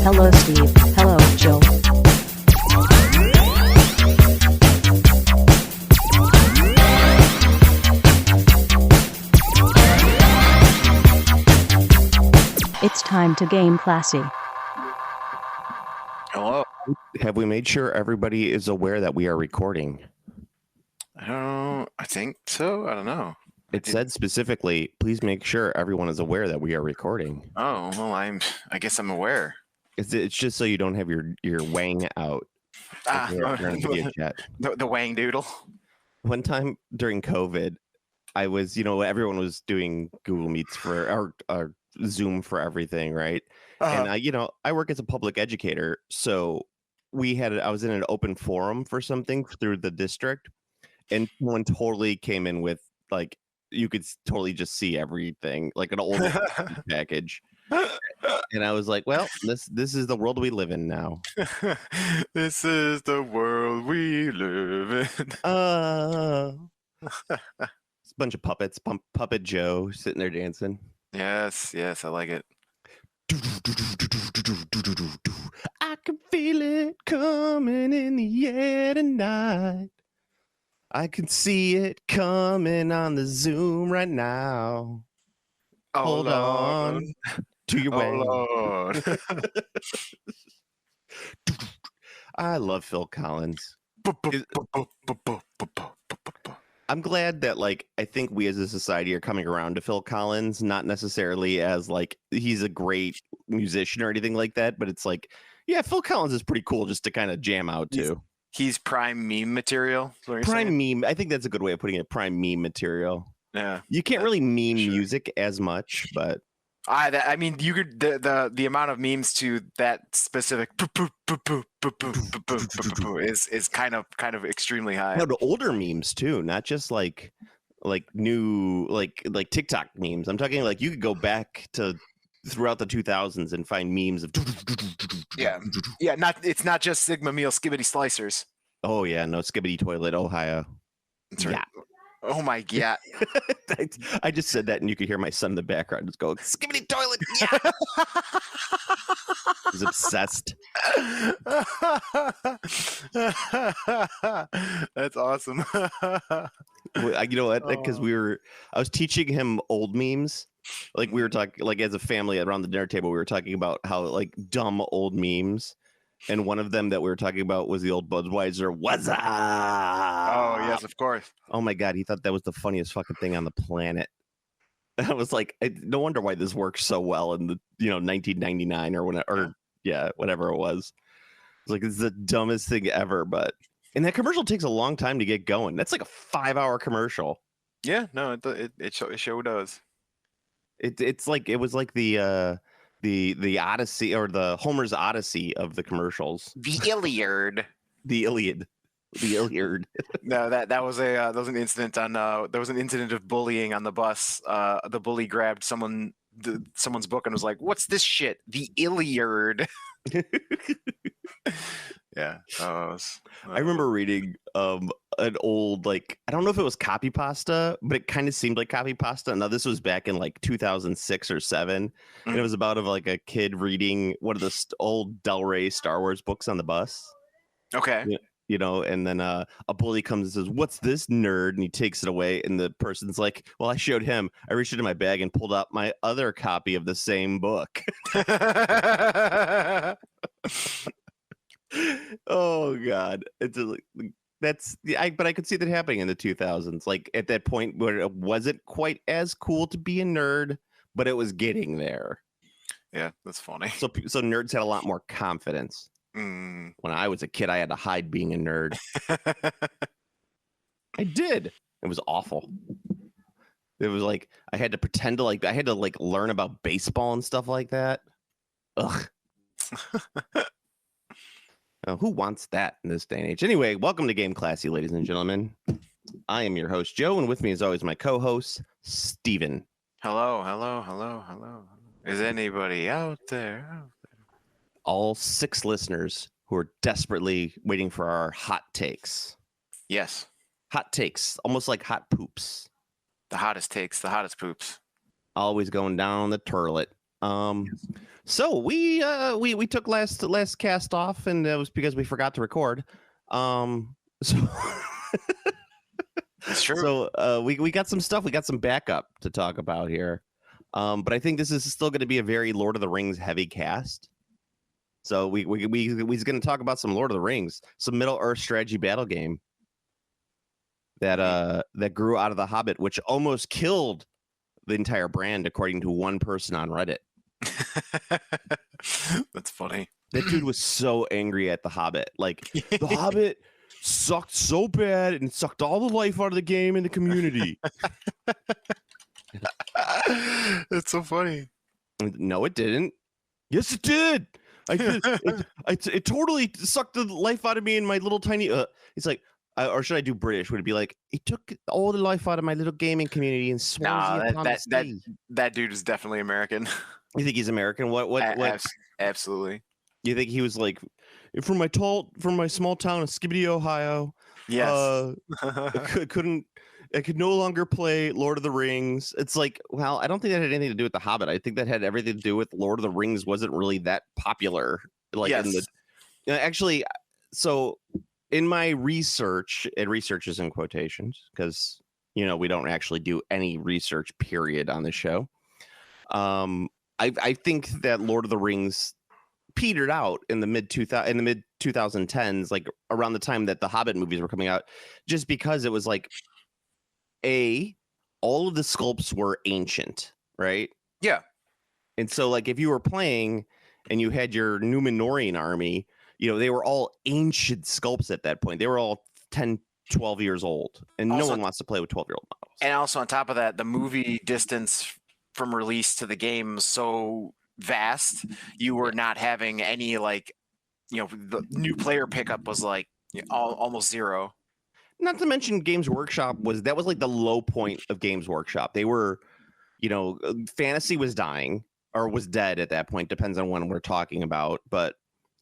Hello, Steve. Hello, Joe. It's time to game classy. Hello. Have we made sure everybody is aware that we are recording? I think so. I don't know. It said specifically, please make sure everyone is aware that we are recording. Oh, well, I guess I'm aware. It's just so you don't have your wang out. You're on a video chat. The Wang Doodle. One time during COVID, I was, everyone was doing Google Meets for or Zoom for everything, right? And I work as a public educator, so I was in an open forum for something through the district, and someone totally came in with like you could totally just see everything, like an old package. And I was like, well, this is the world we live in now. This is the world we live in. It's a bunch of puppets, Puppet Joe sitting there dancing. Yes, I like it. I can feel it coming in the air tonight. I can see it coming on the Zoom right now. Hold on to your way. Lord. I love Phil Collins. I'm glad that I think we as a society are coming around to Phil Collins, not necessarily as he's a great musician or anything like that, but it's Phil Collins is pretty cool just to kind of jam out to. He's prime meme material. Prime meme. I think that's a good way of putting it. Prime meme material. Yeah. You can't really meme music as much, but I mean, you could the amount of memes to that specific is kind of extremely high. No, the older memes too, not just new like TikTok memes. I'm talking you could go back to throughout the 2000s and find memes of it's not just Sigma meal skibbity slicers. Oh yeah, no skibbity toilet Ohio. That's right. Yeah. Oh my god. I just said that and you could hear my son in the background just go skibbity toilet. Yeah. He's obsessed. That's awesome. You know what? Because I was teaching him old memes. We were talking as a family around the dinner table. We were talking about how dumb old memes, and one of them that we were talking about was the old Budweiser "What's up?" Oh yes, of course. Oh my god, he thought that was the funniest fucking thing on the planet. I was like, no wonder why this works so well in the 1999 or whenever, whatever it was. It's it's the dumbest thing ever, and that commercial takes a long time to get going. That's like a 5-hour commercial. Yeah, no, it sure does. It's it was like the Odyssey or the Homer's Odyssey of the commercials. The Iliad. The Iliad. The Iliad. No, that was an incident on there was an incident of bullying on the bus. The bully grabbed someone's book and was like, "What's this shit? The Iliad." Yeah. I remember reading an old I don't know if it was copy pasta, but it kind of seemed like copy pasta. Now this was back in 2006 or 2007, and it was about a kid reading one of the old Del Rey Star Wars books on the bus. Okay. And then a bully comes and says, "What's this, nerd?" And he takes it away, and the person's like, "Well, I showed him. I reached into my bag and pulled out my other copy of the same book." Oh god, it's but I could see that happening in the 2000s, at that point where it wasn't quite as cool to be a nerd, but it was getting there. Yeah, that's funny. So nerds had a lot more confidence. When I was a kid, I had to hide being a nerd. I did. It was awful. It was I had to pretend to I had to learn about baseball and stuff like that. Ugh. Who wants that in this day and age? Anyway, welcome to Game Classy, ladies and gentlemen. I am your host, Joe, and with me, as always, my co-host, Steven. Hello. Is anybody out there? All 6 listeners who are desperately waiting for our hot takes. Yes. Hot takes, almost like hot poops. The hottest takes, the hottest poops. Always going down the toilet. So we took last cast off, and it was because we forgot to record. So It's true. so we got some stuff. We got some backup to talk about here. But I think this is still going to be a very Lord of the Rings heavy cast. So we're going to talk about some Lord of the Rings, some Middle Earth strategy battle game that grew out of The Hobbit, which almost killed the entire brand, according to one person on Reddit. That's funny. That dude was so angry at The Hobbit. Like, The Hobbit sucked so bad and sucked all the life out of the game and the community. That's so funny. No, it didn't. Yes, it did. It totally sucked the life out of me in my little tiny. It's like, or should I do British? Would it be like, it took all the life out of my little gaming community and Swansea upon the sea? That dude is definitely American. You think he's American? What? Absolutely. You think he was like, from my small town of Skibidi, Ohio? Yes. I could no longer play Lord of the Rings. It's like, well, I don't think that had anything to do with The Hobbit. I think that had everything to do with Lord of the Rings wasn't really that popular. Like, yes. Actually, so in my research, and research is in quotations because, we don't actually do any research period on the show. I think that Lord of the Rings petered out in the mid 2010s, like around the time that the Hobbit movies were coming out, just because it was like, all of the sculpts were ancient, right? Yeah. And so, like, if you were playing and you had your Numenorian army, they were all ancient sculpts at that point. They were all 10, 12 years old, and no one wants to play with 12-year-old models. And also on top of that, the movie distance from release to the game was so vast, you were not having any, like, the new player pickup was like almost zero. Not to mention Games Workshop was like the low point of Games Workshop. They were, fantasy was dying or was dead at that point, depends on when we're talking about, but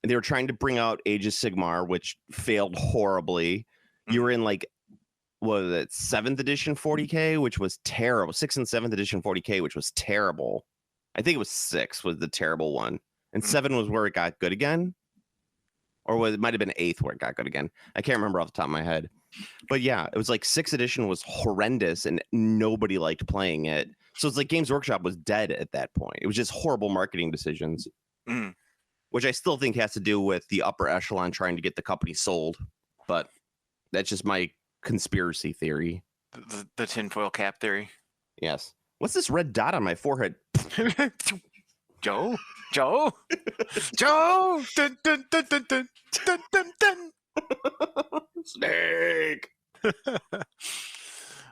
they were trying to bring out Age of Sigmar, which failed horribly. You were in, like, what was it, 7th edition 40K, which was terrible. 6th and 7th edition 40K, which was terrible. I think it was 6 was the terrible one. And 7 was where it got good again. Or it might have been 8th where it got good again. I can't remember off the top of my head. But yeah, it was like 6th edition was horrendous and nobody liked playing it. So it's like Games Workshop was dead at that point. It was just horrible marketing decisions, which I still think has to do with the upper echelon trying to get the company sold. But that's just my conspiracy theory. The tinfoil cap theory. Yes. What's this red dot on my forehead? Joe? Dun, dun, dun, dun, dun, dun, dun, dun. Snake.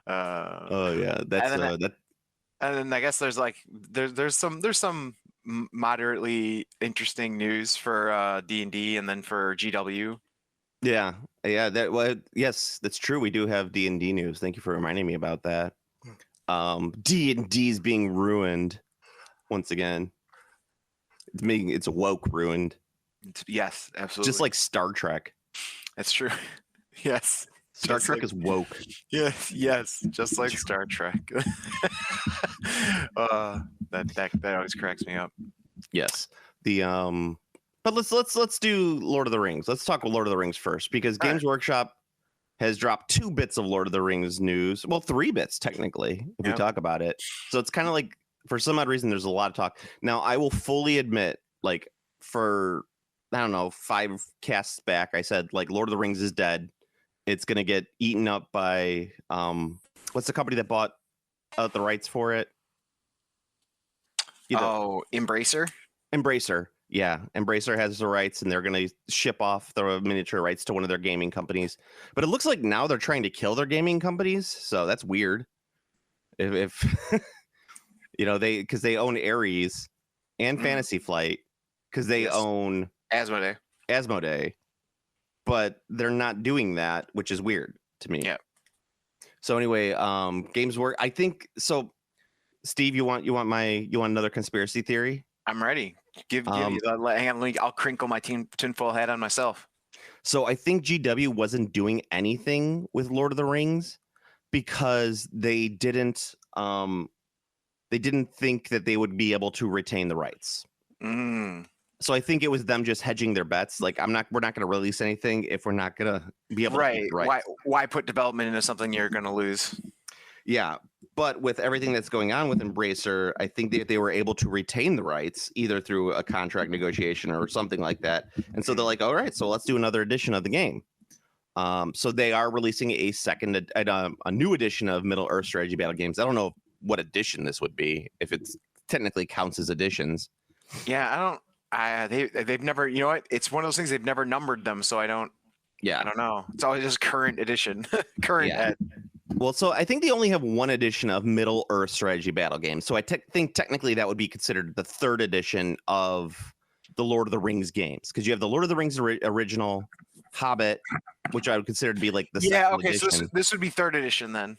Oh yeah, that's that. And then I guess there's like there's some moderately interesting news for D&D and then for GW. Yeah. Yes, that's true. We do have D&D news. Thank you for reminding me about that. D&D is being ruined once again. It's woke ruined. Yes, absolutely. Just like Star Trek. That's true. Yes. Star Trek is woke. Yes, just like Star Trek. That always cracks me up. Yes. But let's do Lord of the Rings. Let's talk Lord of the Rings first, because Games Workshop has dropped 2 bits of Lord of the Rings news. Well, 3 bits technically, if we talk about it. So it's kind of like, for some odd reason, there's a lot of talk. Now, I will fully admit, like, for, I don't know, 5 casts back, I said, like, Lord of the Rings is dead. It's going to get eaten up by, what's the company that bought out the rights for it? Embracer? Embracer. Yeah, Embracer has the rights, and they're going to ship off the miniature rights to one of their gaming companies. But it looks like now they're trying to kill their gaming companies, so that's weird. If because they own Ares and Fantasy Flight, because they own Asmodee, but they're not doing that, which is weird to me. Yeah. So anyway, Games Work. I think so. Steve, you want another conspiracy theory? I'm ready. Hang on, I'll crinkle my tinfoil hat on myself. So I think GW wasn't doing anything with Lord of the Rings because they didn't think that they would be able to retain the rights. Mm. So I think it was them just hedging their bets. Like we're not going to release anything if we're not going to be able to Right. keep the rights. Why put development into something you're going to lose? Yeah, but with everything that's going on with Embracer, I think they were able to retain the rights either through a contract negotiation or something like that. And so they're like, all right, so let's do another edition of the game. So they are releasing a new edition of Middle Earth Strategy Battle Games. I don't know what edition this would be, if it's technically counts as editions. Yeah, they've never, you know what? It's one of those things, they've never numbered them, so I don't know. It's always just current edition. current Yeah. ed. Well, so I think they only have one edition of Middle Earth Strategy Battle Games. So I think technically that would be considered the third edition of the Lord of the Rings games, because you have the Lord of the Rings original, Hobbit, which I would consider to be like the second edition. So this would be third edition then.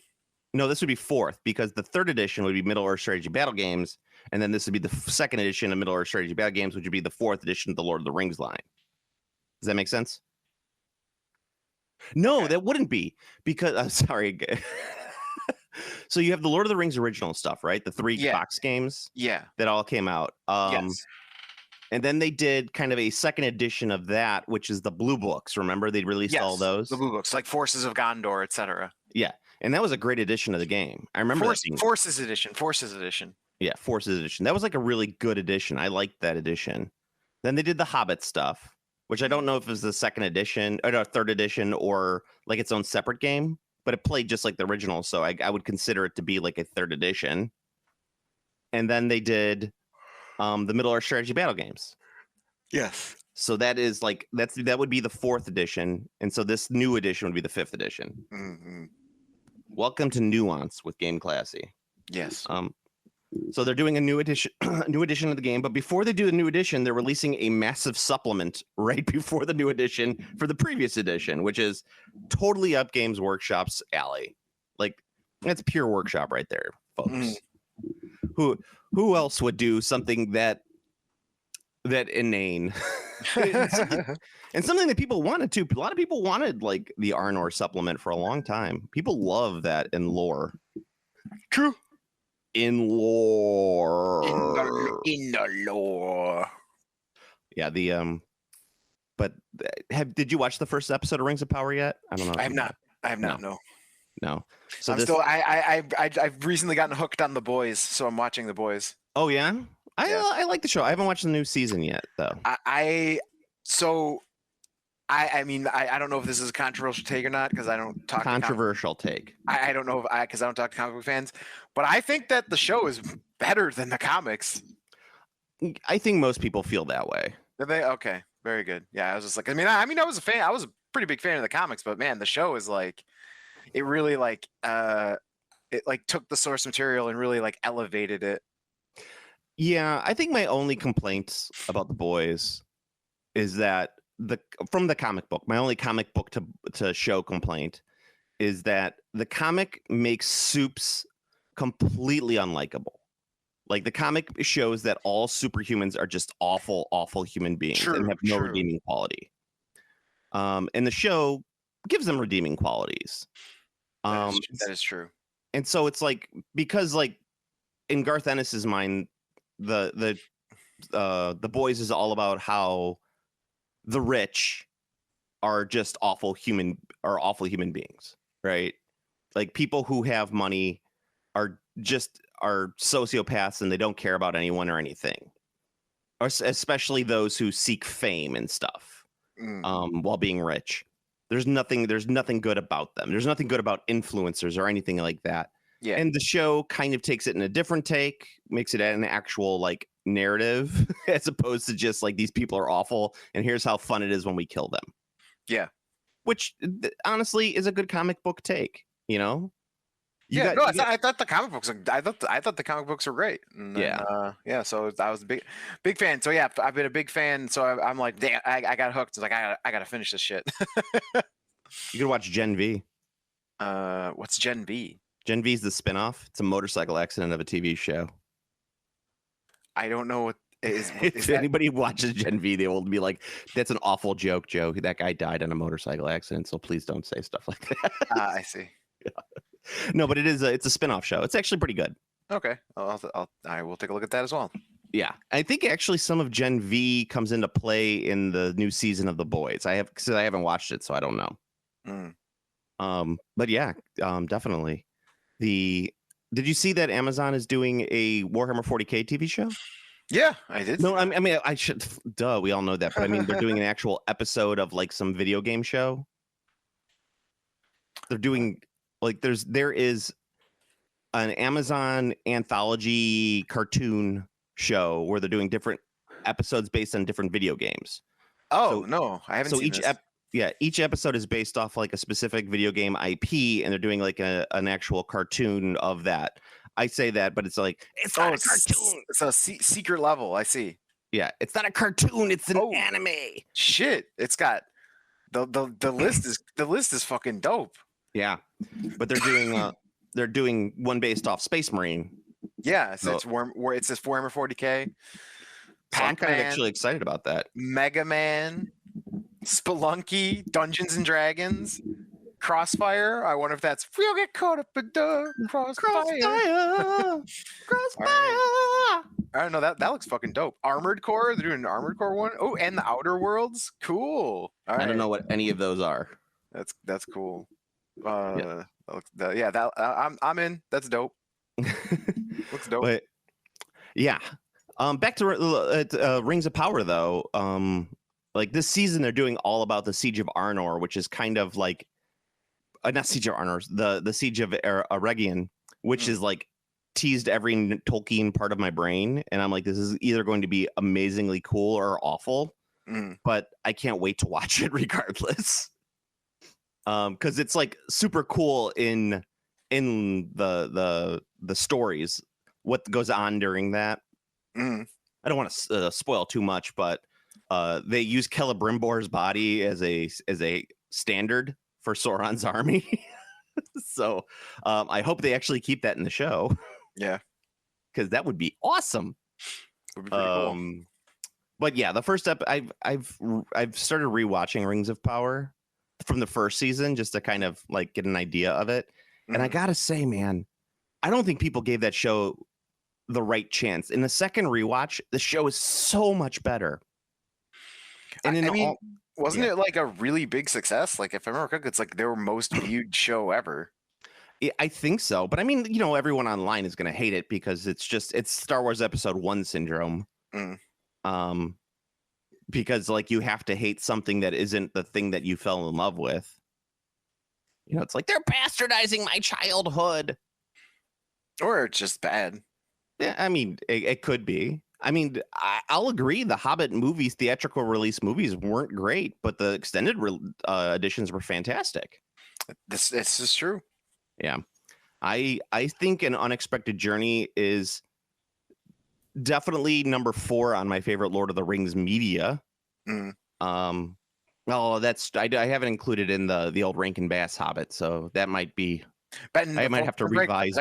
No, this would be fourth, because the third edition would be Middle Earth Strategy Battle Games, and then this would be the second edition of Middle Earth Strategy Battle Games, which would be the fourth edition of the Lord of the Rings line. Does that make sense? No, Okay. that wouldn't be, because I'm sorry. So you have the Lord of the Rings original stuff, right? The three box games Yeah. that all came out. Yes. And then they did kind of a second edition of that, which is the Blue Books. Remember, they released all those? The blue books, like Forces of Gondor, etc. Yeah. And that was a great edition of the game. I remember that being, Forces edition. yeah, Forces edition. That was like a really good edition. I liked that edition. Then they did the Hobbit stuff, which I don't know if it was the second edition or no, third edition or like its own separate game, but it played just like the original. So I would consider it to be like a third edition. And then they did the Middle Earth Strategy Battle Games. Yes. So that is like that would be the fourth edition, and so this new edition would be the fifth edition. Mm-hmm. Welcome to Nuance with Game Classy. Yes. So they're doing a new edition, of the game, but before they do the new edition, they're releasing a massive supplement right before the new edition for the previous edition, which is totally up Games Workshop's alley. Like that's pure workshop right there, folks. Who else would do something that inane and something that people wanted to? A lot of people wanted like the Arnor supplement for a long time. People love that in lore. True. In lore. In the lore. Yeah, but did you watch the first episode of Rings of Power yet? I don't know. I have not. No. So I've recently gotten hooked on The Boys, so I'm watching The Boys. Oh yeah? I like the show. I haven't watched the new season yet though. I mean, I don't know if this is a controversial take or not, because I don't talk Controversial take. I don't know because I don't talk to comic book fans, but I think that the show is better than the comics. I think most people feel that way. Did they? Okay, very good. Yeah, I was just like, I was a fan. I was a pretty big fan of the comics, but man, the show is like, it really like it like took the source material and really like elevated it. Yeah, I think my only complaints about The Boys is that from the comic book, my only comic book to show complaint is that the comic makes Supes completely unlikable. Like the comic shows that all superhumans are just awful, awful human beings and have no redeeming quality. And the show gives them redeeming qualities. That is true. And so it's like, because like in Garth Ennis's mind, the Boys is all about how the rich are just awful human beings, right? Like people who have money are sociopaths and they don't care about anyone or anything, or especially those who seek fame and stuff while being rich. There's nothing good about them. There's nothing good about influencers or anything like that. Yeah. And the show kind of takes it in a different take, makes it an actual like narrative as opposed to just like these people are awful and here's how fun it is when we kill them. Yeah. Which honestly is a good comic book take, you know? I thought the comic books. I thought the comic books were great. And then, so I was a big fan. So yeah, I've been a big fan. So I'm like, damn, I got hooked. It's like I gotta finish this shit. You can watch Gen V. What's Gen V? Gen V is the spinoff. It's a motorcycle accident of a TV show. I don't know what is. If anybody watches Gen V, they will be like, "That's an awful joke, Joe. That guy died in a motorcycle accident, so please don't say stuff like that." I see. No, but it's a spin-off show. It's actually pretty good. Okay, I will take a look at that as well. Yeah, I think actually some of Gen V comes into play in the new season of The Boys. I haven't watched it, so I don't know. But yeah, definitely. Did you see that Amazon is doing a Warhammer 40K TV show? Yeah, I did. No, I mean I should. Duh, we all know that. But I mean, they're doing an actual episode of like some video game show. They're doing like there is an Amazon anthology cartoon show where they're doing different episodes based on different video games. Oh, no, I haven't seen this. Each episode is based off like a specific video game IP, and they're doing like an actual cartoon of that. I say that, but it's like it's not a cartoon. It's a secret level. I see. Yeah, it's not a cartoon. It's an anime. Shit, it's got the list is fucking dope. Yeah, but they're doing one based off Space Marine. Yeah, so it's this Warhammer 40K. So I'm kind of actually excited about that. Mega Man, Spelunky, Dungeons and Dragons, Crossfire. I wonder if that's we'll get caught up in the crossfire. Crossfire. I don't know. That looks fucking dope. Armored Core. They're doing an Armored Core one. Oh, and the Outer Worlds. Cool. All right. I don't know what any of those are. That's cool. Yeah. I'm in. That's dope. Looks dope. But yeah. Back to Rings of Power though. Like this season, they're doing all about the Siege of Arnor, which is kind of like not Siege of Arnor, the Siege of Eregion, which is like teased every Tolkien part of my brain, and I'm like, this is either going to be amazingly cool or awful, but I can't wait to watch it regardless. Because it's like super cool in the stories, what goes on during that. I don't want to spoil too much, but they use Celebrimbor's body as a standard for Sauron's army. So I hope they actually keep that in the show. Yeah, because that would be awesome. Would be pretty cool. But yeah, the first step I've started rewatching Rings of Power from the first season just to kind of like get an idea of it. And I gotta say, man, I don't think people gave that show the right chance. In the second rewatch, the show is so much better. And wasn't it like a really big success? Like if I remember correctly, it's like their most viewed show ever. I think so, but I mean, everyone online is going to hate it because it's Star Wars Episode 1 syndrome. Because like you have to hate something that isn't the thing that you fell in love with. It's like they're bastardizing my childhood, or it's just bad. Yeah, I mean, it could be. I mean, I'll agree. The Hobbit movies, theatrical release movies, weren't great, but the extended editions were fantastic. This is true. Yeah, I think An Unexpected Journey is definitely number 4 on my favorite Lord of the Rings media. Well, I haven't included in the old Rankin Bass Hobbit, so that might be. I might have to revise.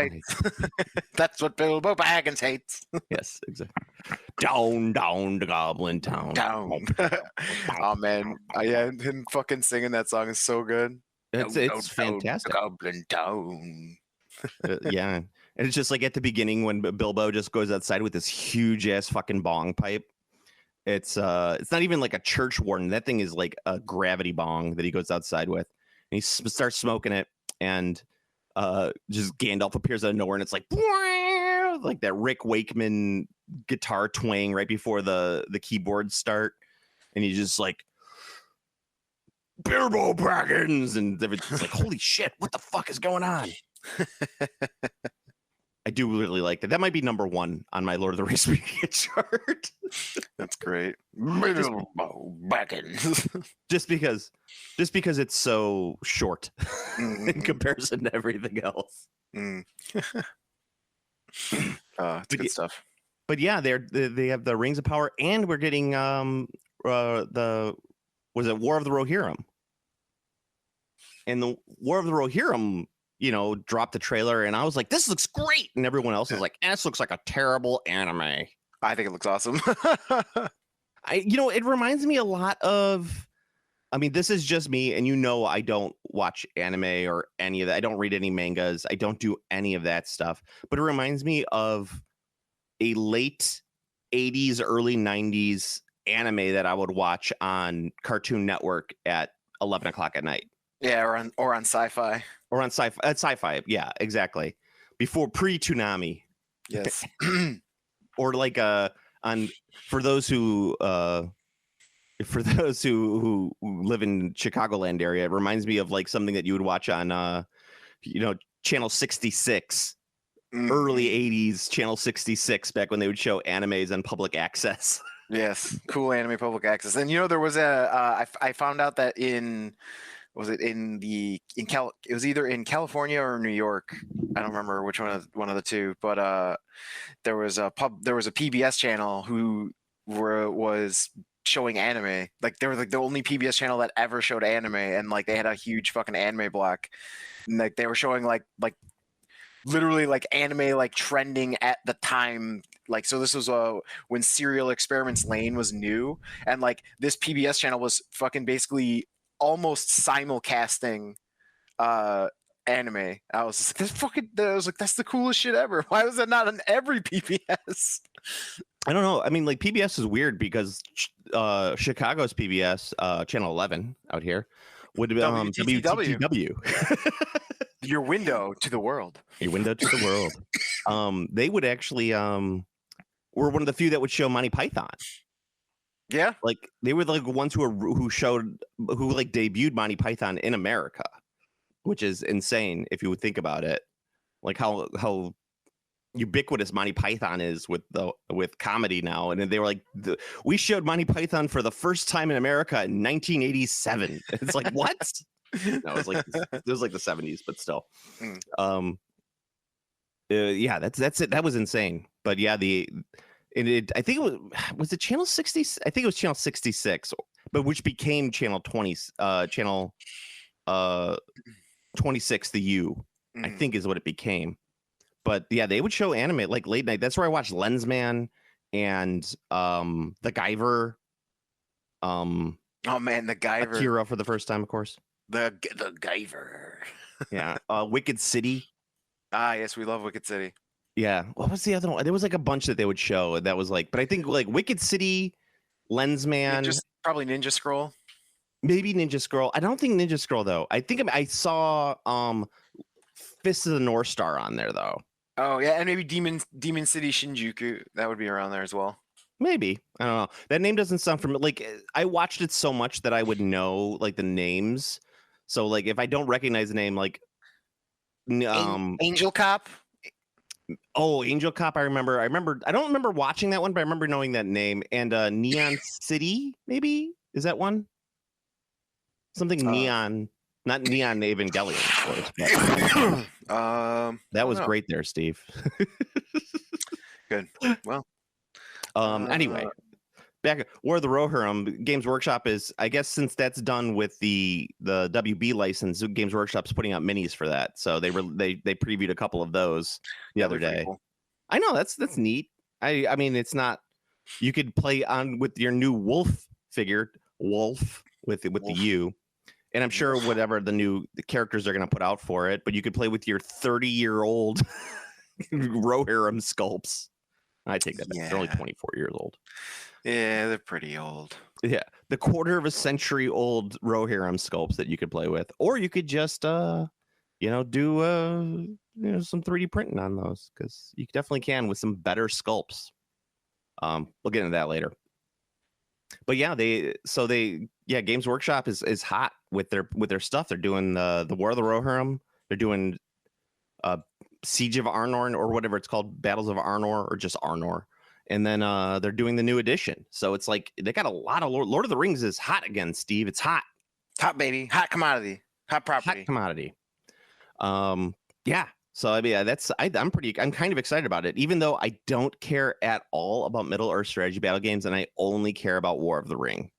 That's what Bilbo Baggins hates. Yes, exactly. Down to Goblin Town. Down. Oh man, him fucking singing that song is so good. It's fantastic. Goblin Town. Yeah, and it's just like at the beginning when Bilbo just goes outside with this huge ass fucking bong pipe. It's not even like a church warden. That thing is like a gravity bong that he goes outside with, and he starts smoking it, and just Gandalf appears out of nowhere, and it's like that Rick Wakeman guitar twang right before the keyboards start, and he's just like Bilbo Baggins, and everything's like, holy shit, what the fuck is going on? I do really like that. That might be number 1 on my Lord of the Rings media chart. That's great. Bilbo Baggins. just because it's so short in comparison to everything else. It's good stuff. But yeah, they have the Rings of Power, and we're getting War of the Rohirrim. And the War of the Rohirrim, dropped the trailer, and I was like, this looks great. And everyone else is like, this looks like a terrible anime. I think it looks awesome. It reminds me a lot of, I mean, this is just me, and I don't watch anime or any of that. I don't read any mangas. I don't do any of that stuff. But it reminds me of a late 80s, early 90s anime that I would watch on Cartoon Network at 11 o'clock at night. Yeah, or on Sci-Fi. Or on sci-fi. Yeah, exactly. Before pre-Toonami. Yes. Or like on for those who live in Chicagoland area, it reminds me of like something that you would watch on channel 66. Early 80s channel 66, back when they would show animes on public access. Yes, cool anime public access. And there was I found out that it was either in California or New York. I don't remember which one of the two, but there was a PBS channel who was showing anime. Like they were like the only PBS channel that ever showed anime, and like they had a huge fucking anime block. And like they were showing like literally like anime like trending at the time. Like, so this was when Serial Experiments Lain was new, and like this PBS channel was fucking basically almost simulcasting anime. I was just like, that's the coolest shit ever. Why was that not on every PBS? I don't know. I mean, like PBS is weird because Chicago's PBS, channel 11 out here, would be WTTW. Your window to the world. Your window to the world. They would actually were one of the few that would show Monty Python. Yeah, like they were like ones who debuted Monty Python in America, which is insane if you would think about it. Like how ubiquitous Monty Python is with comedy now, and they were like, we showed Monty Python for the first time in America in 1987. It's like, what? No, it was like the 70s, but still. Yeah, that's it. That was insane. But yeah, I think it was it channel 60. I think it was channel 66, but which became channel 20, channel 26, the U, I think is what it became. But yeah, they would show anime like late night. That's where I watched Lensman and the Guyver. Oh man, the Guyver. Akira for the first time, of course. The Guyver. Yeah. Wicked City. Ah, yes, we love Wicked City. Yeah. What was the other one? There was like a bunch that they would show that was like, but I think like Wicked City, Lensman. Probably Ninja Scroll. Maybe Ninja Scroll. I don't think Ninja Scroll though. I think I saw Fist of the North Star on there though. Oh yeah, and maybe Demon City Shinjuku. That would be around there as well. Maybe. I don't know. That name doesn't sound familiar. Like I watched it so much that I would know like the names. So like if I don't recognize the name, like Angel Cop. Oh, Angel Cop. I remember. I don't remember watching that one, but I remember knowing that name. And Neon City, maybe is that one? Something neon, not Neon Evangelion, of course. That was great there, Steve. Good. Well. Anyway, back War of the Rohirrim. Games Workshop is, I guess, since that's done with the WB license, Games Workshop's putting out minis for that. So they previewed a couple of those the other day. Cool. I know that's neat. I mean, it's not. You could play on with your new Wolf figure, Wolf with the U, and I'm sure whatever the characters are going to put out for it. But you could play with your 30-year-old Rohirrim sculpts. I take that back. Yeah. They're only 24 years old. Yeah, they're pretty old. Yeah, the quarter of a century old Rohirrim sculpts that you could play with, or you could just do some 3D printing on those, because you definitely can with some better sculpts. We'll get into that later. But yeah, Games Workshop is hot with their stuff. They're doing the War of the Rohirrim. They're doing Siege of Arnor, or whatever it's called, Battles of Arnor, or just Arnor. And then they're doing the new edition. So it's like they got a lot of Lord of the Rings is hot again, Steve. It's hot. Hot, baby. Hot commodity. Hot property. Hot commodity. Yeah. So I mean, I'm kind of excited about it, even though I don't care at all about Middle Earth strategy battle games, and I only care about War of the Ring,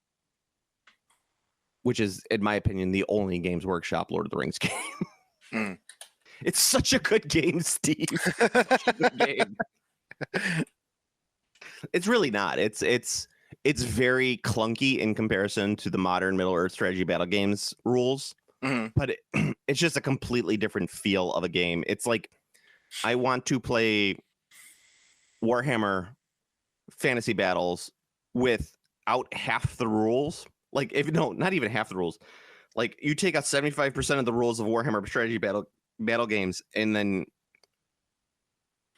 which is, in my opinion, the only Games Workshop Lord of the Rings game. It's such a good game, Steve. Such a good game. It's really not. It's very clunky in comparison to the modern Middle Earth strategy battle games rules. But it's just a completely different feel of a game. It's like I want to play Warhammer fantasy battles without half the rules. Like, if no, not even half the rules. Like, you take out 75% of the rules of Warhammer strategy battle games, and then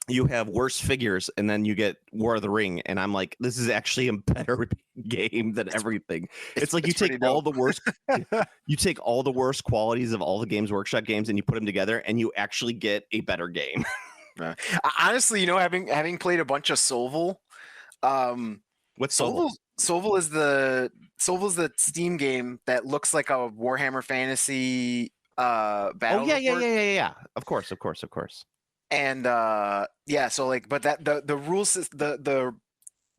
you have worse figures, and then you get War of the Ring, and I'm like, this is actually a better game than everything. It's like you take all the worst, you take all the worst qualities of all the Games Workshop games, and you put them together, and you actually get a better game. Honestly, you know, having played a bunch of Solval, What's Solval? Solval is the Steam game that looks like a Warhammer Fantasy battle. Oh yeah. Of course. And yeah, so like, but that the rules, the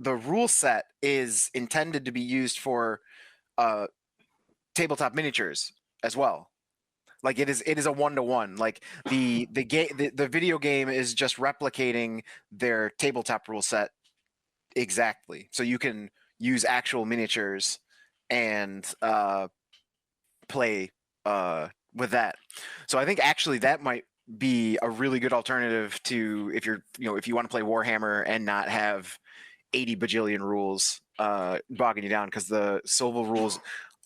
rule set is intended to be used for tabletop miniatures as well. Like it is a 1-to-1. Like the video game is just replicating their tabletop rule set exactly. So you can use actual miniatures and play with that. So I think actually that might be a really good alternative to if you want to play Warhammer and not have 80 bajillion rules bogging you down, because the Solval rules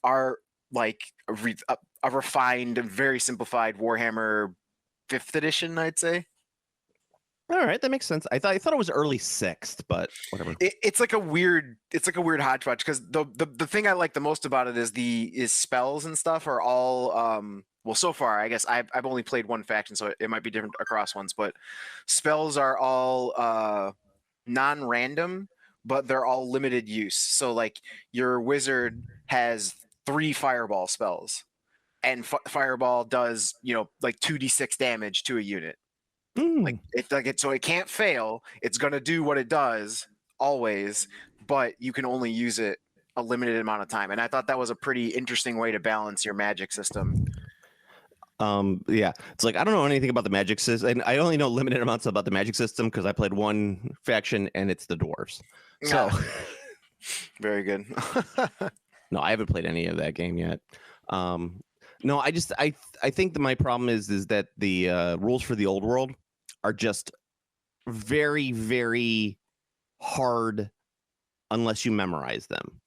are like a refined, very simplified Warhammer 5th edition, I'd say. All right, that makes sense. I thought it was early 6th, but whatever. It's like a weird hodgepodge, because the thing I like the most about it is spells and stuff are all well, so far, I guess I've only played one faction, so it might be different across ones, but spells are all non-random, but they're all limited use. So like your wizard has 3 fireball spells, and fireball does, like 2d6 damage to a unit. So it can't fail. It's gonna do what it does always, but you can only use it a limited amount of time. And I thought that was a pretty interesting way to balance your magic system. Yeah, it's like I don't know anything about the magic system, and I only know limited amounts about the magic system because I played one faction, and it's the dwarves. So very good. No, I haven't played any of that game yet. No, I think that my problem is that the rules for the old world are just very, very hard unless you memorize them.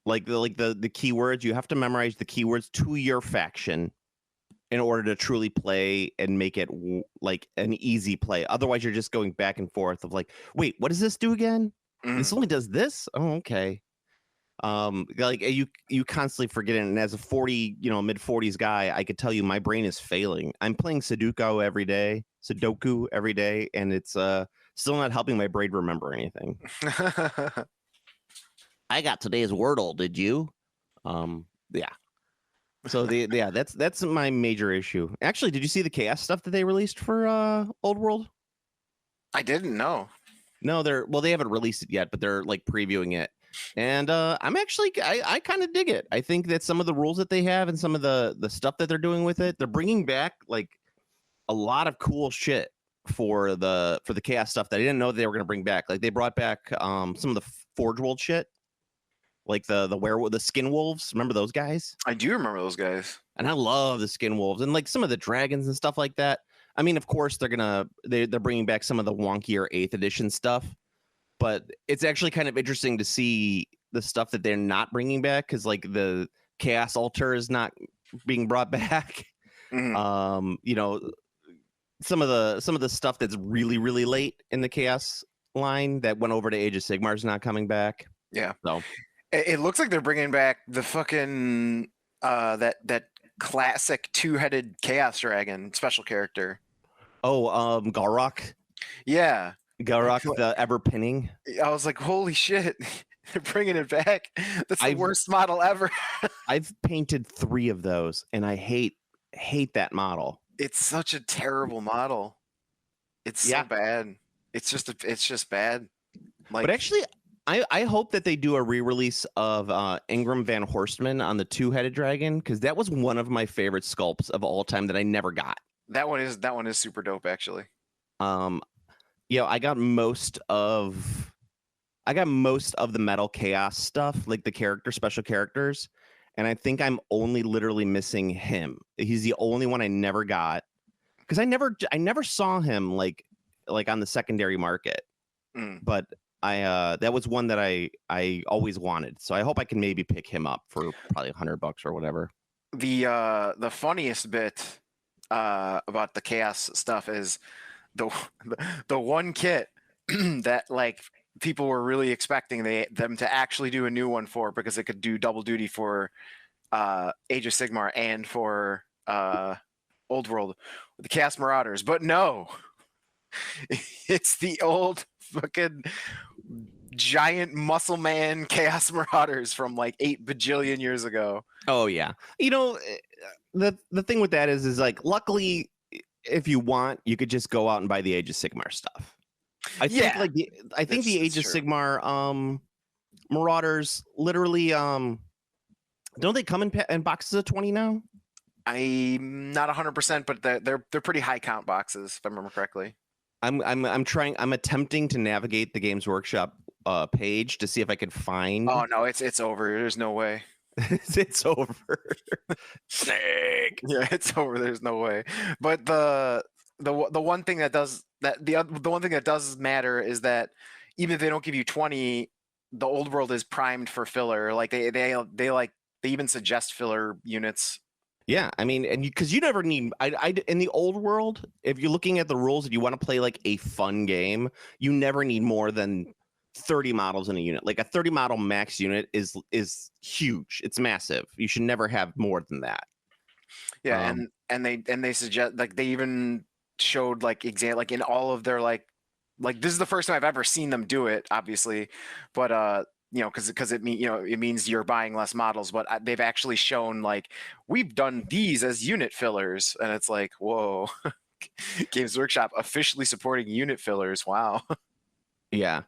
Like the keywords, you have to memorize the keywords to your faction in order to truly play and make it like an easy play. Otherwise, you're just going back and forth of like, wait, what does this do again? This only does this? Oh, okay. Like you constantly forget it. And as a 40, mid 40s guy, I could tell you my brain is failing. I'm playing Sudoku every day, and it's still not helping my brain remember anything. I got today's Wordle. Did you? Yeah. So that's my major issue. Actually, did you see the chaos stuff that they released for Old World? I didn't know. No, they haven't released it yet, but they're like previewing it. And I'm actually I kind of dig it. I think that some of the rules that they have and some of the stuff that they're doing with it, they're bringing back like a lot of cool shit for the chaos stuff that I didn't know they were going to bring back. Like they brought back some of the Forge World shit. Like the werewolf, the skin wolves. Remember those guys? I do remember those guys. And I love the skin wolves and like some of the dragons and stuff like that. I mean, of course, they're bringing back some of the wonkier 8th edition stuff, but it's actually kind of interesting to see the stuff that they're not bringing back, because like the Chaos Altar is not being brought back. Some of the stuff that's really, really late in the Chaos line that went over to Age of Sigmar is not coming back. Yeah. So it looks like they're bringing back the fucking that classic 2-headed Chaos Dragon special character. Oh, Garrock. Yeah. Garrock, the ever pinning. I was like, holy shit, they're bringing it back. That's the worst model ever. I've painted 3 of those, and I hate that model. It's such a terrible model. It's so bad. It's just bad. Like, but actually, I hope that they do a re-release of Ingram Van Horstman on the 2-headed dragon, because that was one of my favorite sculpts of all time that I never got. That one is super dope, actually. I got most of the Metal Chaos stuff, like the special characters, and I think I'm only literally missing him. He's the only one I never got, because I never saw him like on the secondary market. But that was one that I always wanted. So I hope I can maybe pick him up for probably $100 or whatever. The funniest bit about the chaos stuff is the the one kit that like people were really expecting them to actually do a new one for, because it could do double duty for Age of Sigmar and for Old World with the Chaos Marauders, but no, it's the old fucking giant muscle man Chaos Marauders from like 8 bajillion years ago. Oh yeah. You know, the thing with that is like, luckily, if you want, you could just go out and buy the Age of Sigmar stuff. I think like the Age of Sigmar Marauders literally don't they come in boxes of 20 now? I'm not 100%, but they're pretty high count boxes, if I remember correctly. I'm attempting to navigate the Games Workshop page to see if I could find. Oh no, it's over. There's no way. It's over. Snake. Yeah, it's over. There's no way. But the one thing that does matter is that even if they don't give you 20, the Old World is primed for filler. Like they even suggest filler units. Yeah, I mean, and because you never need, I in the Old World, if you're looking at the rules and you want to play like a fun game, you never need more than 30 models in a unit. Like a 30 model max unit is huge. It's massive. You should never have more than that. Yeah, and they suggest, like, they even showed like like in all of their like this is the first time I've ever seen them do it, obviously, but you know, because it means you're buying less models, but they've actually shown like we've done these as unit fillers, and it's like, whoa. Games Workshop officially supporting unit fillers. Wow. Yeah.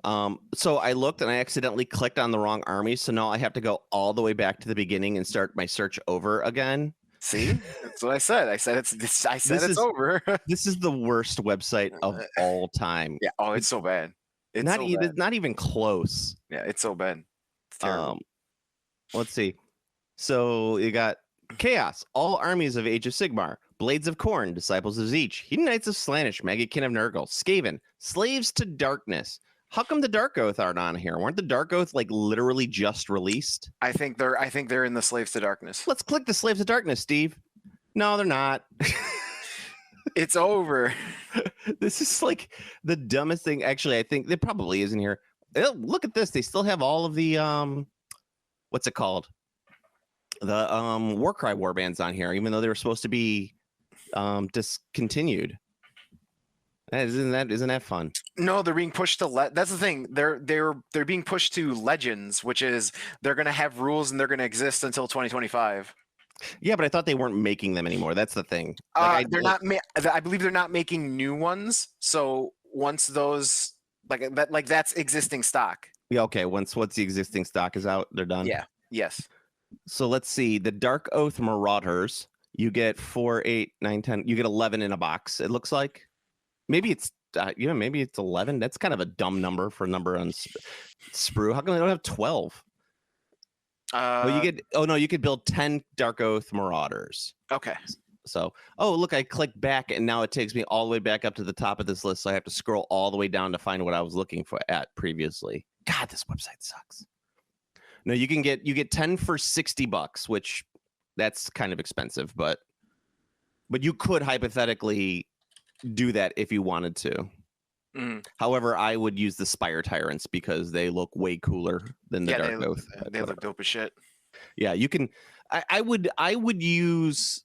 So I looked and I accidentally clicked on the wrong army, so now I have to go all the way back to the beginning and start my search over again. See, that's what I said. I said it's over. This is the worst website of all time. Yeah. Oh, it's so bad. It's not even close. Yeah, it's so bad. It's terrible. Let's see. So you got Chaos, all armies of Age of Sigmar, Blades of Khorne, Disciples of Zeech, Heathen Knights of Slaanesh, Maggotkin of Nurgle, Skaven, Slaves to Darkness. How come the Dark Oath aren't on here? Weren't the Dark Oath like literally just released? I think they're in the Slaves to Darkness. Let's click the Slaves to Darkness, Steve. No, they're not. It's over. This is like the dumbest thing. Actually, I think it probably isn't here. Oh, look at this. They still have all of the what's it called? The Warcry warbands on here, even though they were supposed to be discontinued. Isn't that fun? No, they're being pushed to that's the thing. They're being pushed to Legends, which is they're gonna have rules and they're gonna exist until 2025. Yeah, but I thought they weren't making them anymore. That's the thing. I believe they're not making new ones. So once those that's existing stock. Yeah, okay. Once the existing stock is out, they're done. Yeah. Yes. So let's see. The Dark Oath Marauders. You get 4, 8, 9, 10. You get 11 in a box. It looks like. Maybe it's maybe it's 11. That's kind of a dumb number for a number on Sprue. How come they don't have 12? You could build 10 Dark Oath Marauders. Okay. So, look, I click back and now it takes me all the way back up to the top of this list. So I have to scroll all the way down to find what I was looking for at previously. God, this website sucks. No, you get 10 for $60, which that's kind of expensive, but you could hypothetically do that if you wanted to. However, I would use the Spire Tyrants because they look way cooler than the Dark Oath. They look dope as shit. Yeah, you can. I would use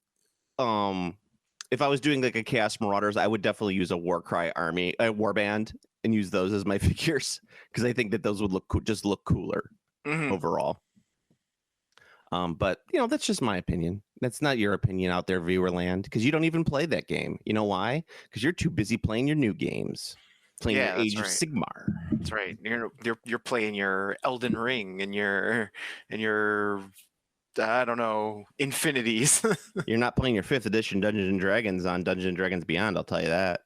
if I was doing like a Chaos Marauders, I would definitely use a Warcry army, a warband, and use those as my figures because I think that those would look cooler overall. But that's just my opinion. That's not your opinion out there, Viewerland, because you don't even play that game. You know why? Because you're too busy playing your new games. Playing your Age of Sigmar. That's right. You're playing your Elden Ring and your I don't know, Infinities. You're not playing your 5th edition Dungeons and Dragons on Dungeons and Dragons Beyond. I'll tell you that.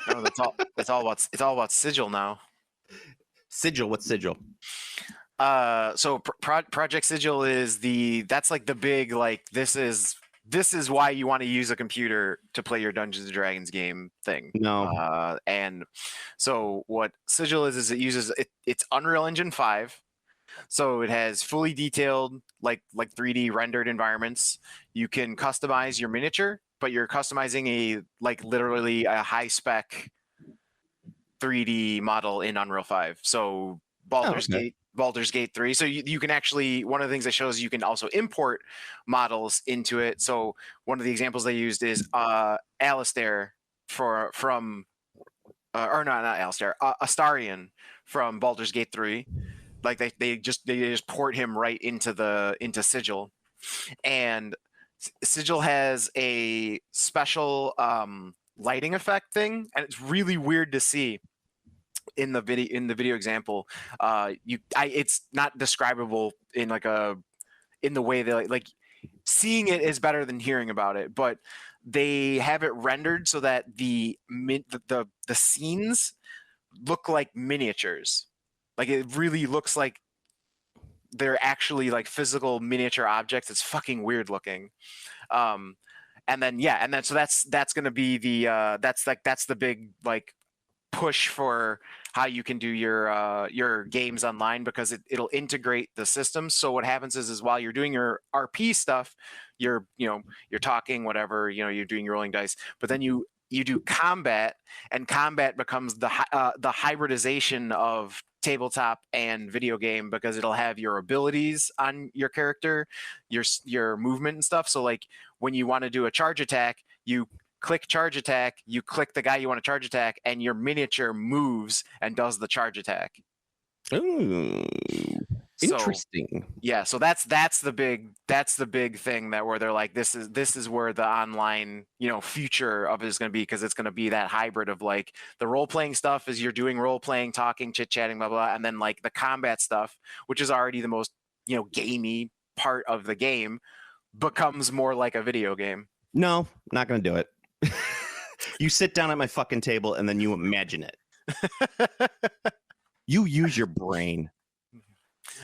No, it's all about Sigil now. Sigil. What's Sigil? So Project Sigil is that's like the big, like, this is this is why you want to use a computer to play your Dungeons and Dragons game thing. No. And so what Sigil is it uses it's Unreal Engine 5. So it has fully detailed like 3D rendered environments. You can customize your miniature, but you're customizing a like literally a high spec 3D model in Unreal 5. So Baldur's Gate 3. So you can actually, one of the things that shows you can also import models into it. So one of the examples they used is Alistair from or not Alistair, Astarion from Baldur's Gate 3. Like they just port him right into Sigil. And Sigil has a special lighting effect thing, and it's really weird to see in the video example. It's not describable in in the way that like seeing it is better than hearing about it, but they have it rendered so that the scenes look like miniatures. Like it really looks like they're actually like physical miniature objects. It's fucking weird looking. And then so that's going to be the that's the big like push for how you can do your games online, because it'll integrate the system. So what happens is while you're doing your RP stuff, you're talking whatever, you're doing your rolling dice, but then you do combat, and combat becomes the hybridization of tabletop and video game, because it'll have your abilities on your character, your movement and stuff. So like when you want to do a charge attack, you click charge attack, you click the guy you want to charge attack, and your miniature moves and does the charge attack. Ooh, interesting. Yeah, so that's the big thing that where they're like, this is where the online future of it is going to be, because it's going to be that hybrid of like the role playing stuff is you're doing role playing, talking, chit chatting, blah blah, and then like the combat stuff, which is already the most gamey part of the game, becomes more like a video game. No, not going to do it. You sit down at my fucking table and then you imagine it. You use your brain.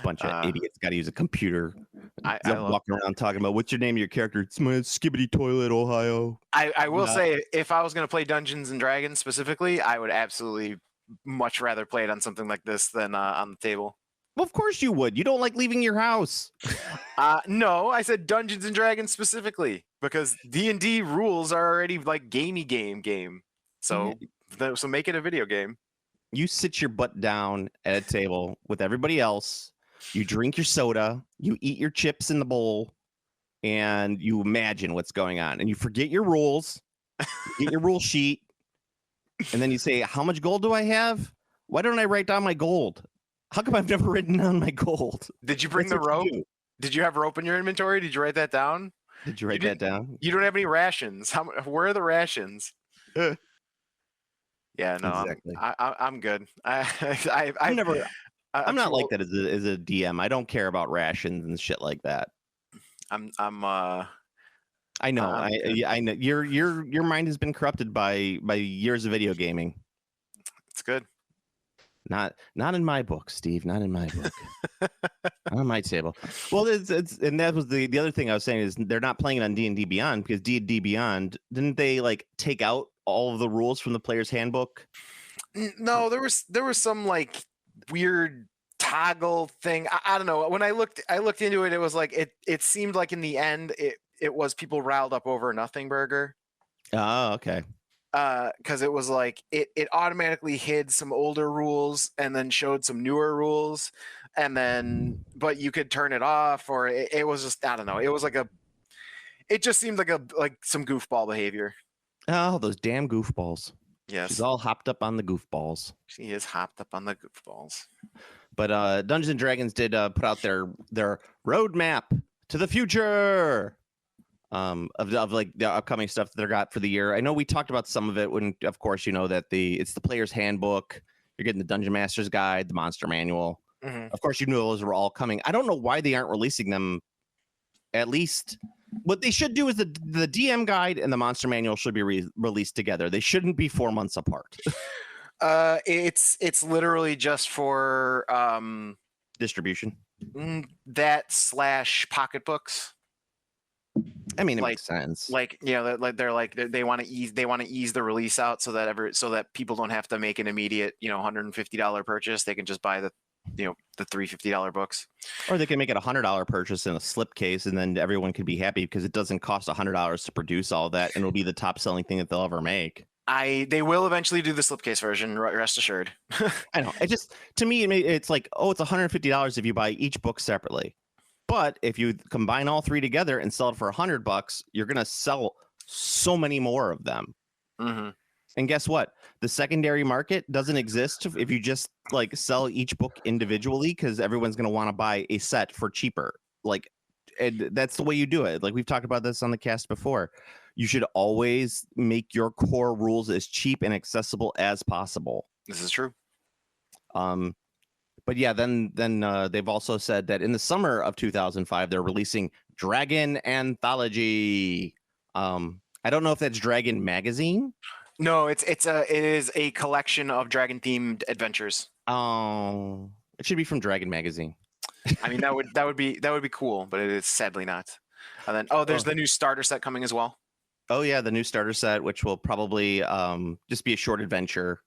Bunch of idiots got to use a computer. I walking around talking about what's your name of your character. It's my Skibbity Toilet, Ohio. I will say, if I was going to play Dungeons and Dragons specifically, I would absolutely much rather play it on something like this than on the table. Well, of course you would. You don't like leaving your house. No, I said Dungeons and Dragons specifically, because D&D rules are already like gamey game. So so make it a video game. You sit your butt down at a table with everybody else. You drink your soda. You eat your chips in the bowl, and you imagine what's going on. And you forget your rules. You get your rule sheet, and then you say, "How much gold do I have? Why don't I write down my gold? How come I've never written down my gold?" Did you bring the rope? Did you have rope in your inventory? Did you write that down? Did you write that down? You don't have any rations. Where are the rations? Yeah, no, exactly. I'm good. I'm not like that as a DM. I don't care about rations and shit like that. I know. I know. Your mind has been corrupted by years of video gaming. It's good. Not in my book, Steve. Not in my book. Not on my table. Well, it's and that was the other thing I was saying is they're not playing it on D&D Beyond, because D&D Beyond, didn't they like take out all of the rules from the player's handbook? No, there was some like weird toggle thing. I don't know. When I looked into it, it was like it seemed like in the end it was people riled up over Nothing Burger. Oh, okay. Because it was like it automatically hid some older rules and then showed some newer rules, and then but you could turn it off, or it was just, I don't know. It was like it just seemed like some goofball behavior. Oh, those damn goofballs. Yes. She's all hopped up on the goofballs. She is hopped up on the goofballs. But Dungeons and Dragons did put out their roadmap to the future. Of like the upcoming stuff that they got for the year. I know we talked about some of it when, of course, that it's the player's handbook. You're getting the Dungeon Master's Guide, the Monster Manual. Mm-hmm. Of course, those were all coming. I don't know why they aren't releasing them. At least what they should do is the DM Guide and the Monster Manual should be released together. They shouldn't be 4 months apart. It's literally just for distribution. That / pocketbooks. I mean, it Like- makes sense. Like they want to ease the release out so that people don't have to make an immediate $150 purchase. They can just buy the the $350 books. Or they can make it $100 purchase in a slipcase, and then everyone could be happy because it doesn't cost $100 to produce all that, and it'll be the top selling thing that they'll ever make. They will eventually do the slipcase version. Rest assured. I know. It just, to me, it's like, oh, it's $150 if you buy each book separately. But if you combine all three together and sell it for $100, you're gonna sell so many more of them. Mm-hmm. And guess what? The secondary market doesn't exist if you just like sell each book individually, because everyone's gonna want to buy a set for cheaper. Like, and that's the way you do it. Like, we've talked about this on the cast before. You should always make your core rules as cheap and accessible as possible. This is true. But yeah, then they've also said that in the summer of 2005 they're releasing Dragon Anthology. I don't know if that's Dragon Magazine. No, it is a collection of dragon themed adventures. Oh, it should be from Dragon Magazine. I mean, that would be cool, but it is sadly not. And then there's the new starter set coming as well. Oh yeah, the new starter set, which will probably just be a short adventure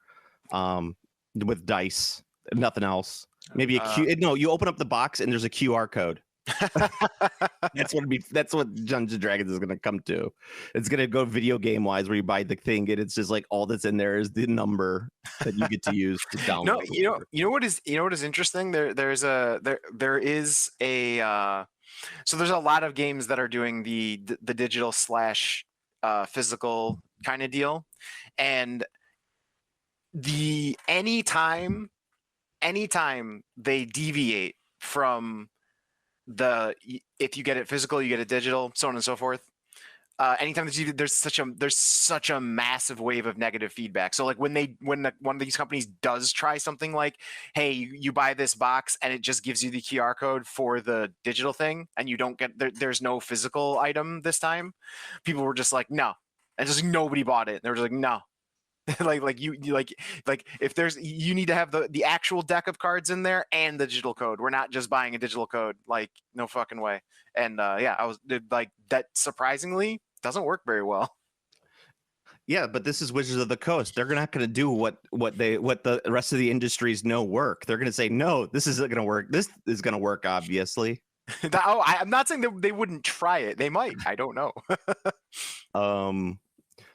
with dice, nothing else. Maybe a Q. No, you open up the box and there's a QR code. That's what Dungeons and Dragons is going to come to. It's going to go video game wise, where you buy the thing and it's just like all that's in there is the number that you get to use to download. No, you know what is interesting? There is a so there's a lot of games that are doing the digital slash physical kind of deal, and anytime they deviate from if you get it physical, you get it digital, so on and so forth. Anytime there's such a massive wave of negative feedback. So like when one of these companies does try something like, hey, you buy this box and it just gives you the QR code for the digital thing, and you don't get there's no physical item this time. People were just like, no, and just nobody bought it. They were just like, no. like if there's, you need to have the actual deck of cards in there and the digital code. We're not just buying a digital code. Like, no fucking way. And I was like, that surprisingly doesn't work very well. Yeah, but this is Wizards of the Coast. They're not going to do what the rest of the industries know work. They're going to say, no, this isn't going to work. This is going to work, obviously. I'm not saying that they wouldn't try it. They might. I don't know.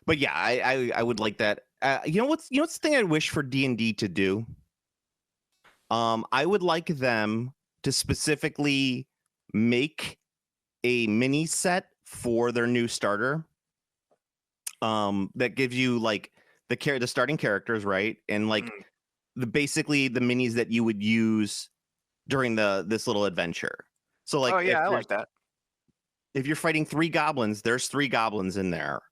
But yeah, I would like that. You know what's the thing I wish for D&D to do? I would like them to specifically make a mini set for their new starter. That gives you like the starting characters, right? And like basically the minis that you would use during this little adventure. So like, I like that. If you're fighting 3 goblins, there's 3 goblins in there.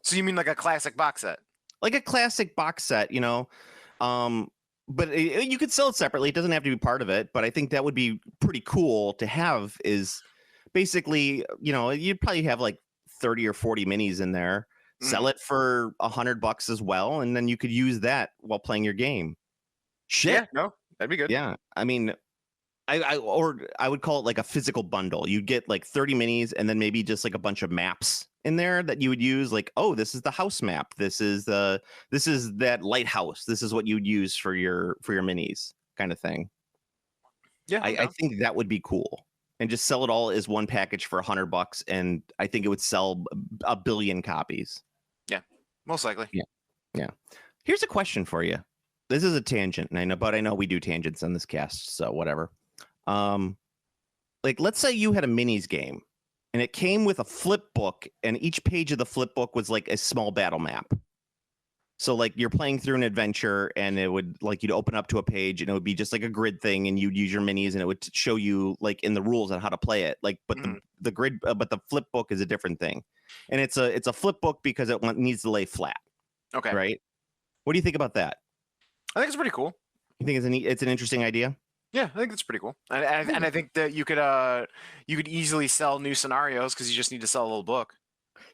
So you mean like a classic box set? Like a classic box set, you know. But you could sell it separately. It doesn't have to be part of it. But I think that would be pretty cool to have. Is basically, you'd probably have like 30 or 40 minis in there. Sell it for $100 as well, and then you could use that while playing your game. Shit. Yeah, no, that'd be good. Yeah, I mean, I would call it like a physical bundle. You'd get like 30 minis, and then maybe just like a bunch of maps in there that you would use. Like, oh, this is the house map. This is that lighthouse. This is what you'd use for your minis, kind of thing. Yeah, I think that would be cool. And just sell it all as one package for $100, and I think it would sell 1 billion copies. Yeah, most likely. Yeah. Here's a question for you. This is a tangent, and I know we do tangents on this cast, so whatever. Like, let's say you had a minis game, and it came with a flip book, and each page of the flip book was like a small battle map. So like you're playing through an adventure, and it would like you'd open up to a page, and it would be just like a grid thing, and you'd use your minis, and it would show you like in the rules on how to play it. Like, but the grid, but the flip book is a different thing, and it's a flip book because it needs to lay flat. Okay. Right. What do you think about that? I think it's pretty cool. You think it's an interesting idea? Yeah, I think it's pretty cool, and I think that you could easily sell new scenarios because you just need to sell a little book.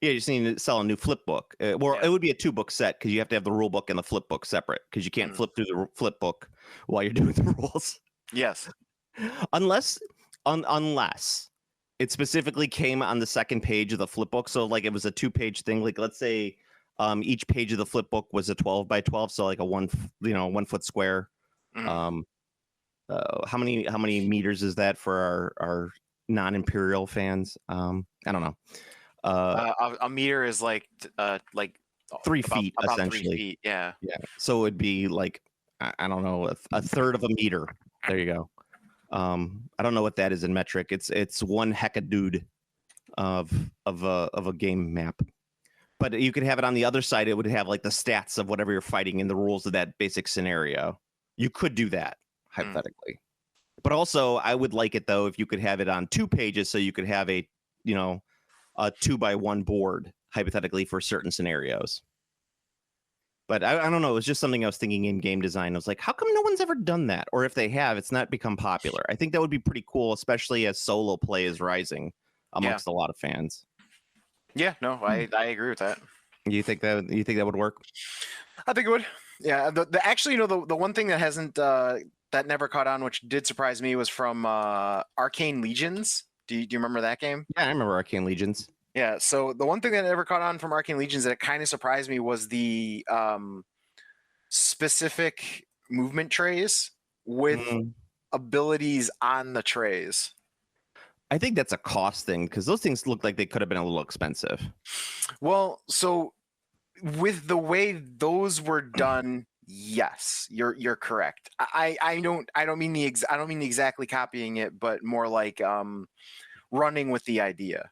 Yeah, you just need to sell a new flip book. It would be a 2-book set because you have to have the rule book and the flip book separate because you can't flip through the flip book while you're doing the rules. Yes. Unless it specifically came on the second page of the flip book. So like it was a 2-page thing. Like let's say each page of the flip book was a 12 by 12, so like a 1 foot square. Mhm. How many meters is that for our non-imperial fans? I don't know. A meter is like 3 feet about 3 essentially. feet. Yeah. Yeah. So it'd be like I don't know, a third of a meter. There you go. I don't know what that is in metric. It's one hecadude of a game map. But you could have it on the other side. It would have like the stats of whatever you're fighting and the rules of that basic scenario. You could do that hypothetically. But also, I would like it though if you could have it on 2 pages, so you could have a 2x1 board hypothetically for certain scenarios. But I don't know. It was just something I was thinking in game design. I was like, how come no one's ever done that? Or if they have, it's not become popular. I think that would be pretty cool, especially as solo play is rising amongst a lot of fans. Yeah, no, I agree with that. You think that would work? I think it would. Yeah. Actually, the one thing that hasn't that never caught on, which did surprise me, was from Arcane Legions. Do you remember that game? Yeah, I remember Arcane Legions. Yeah. So the one thing that never caught on from Arcane Legions that kind of surprised me was the specific movement trays with abilities on the trays. I think that's a cost thing because those things look like they could have been a little expensive. Well, so with the way those were done, yes, you're correct. I don't mean exactly copying it, but more like running with the idea.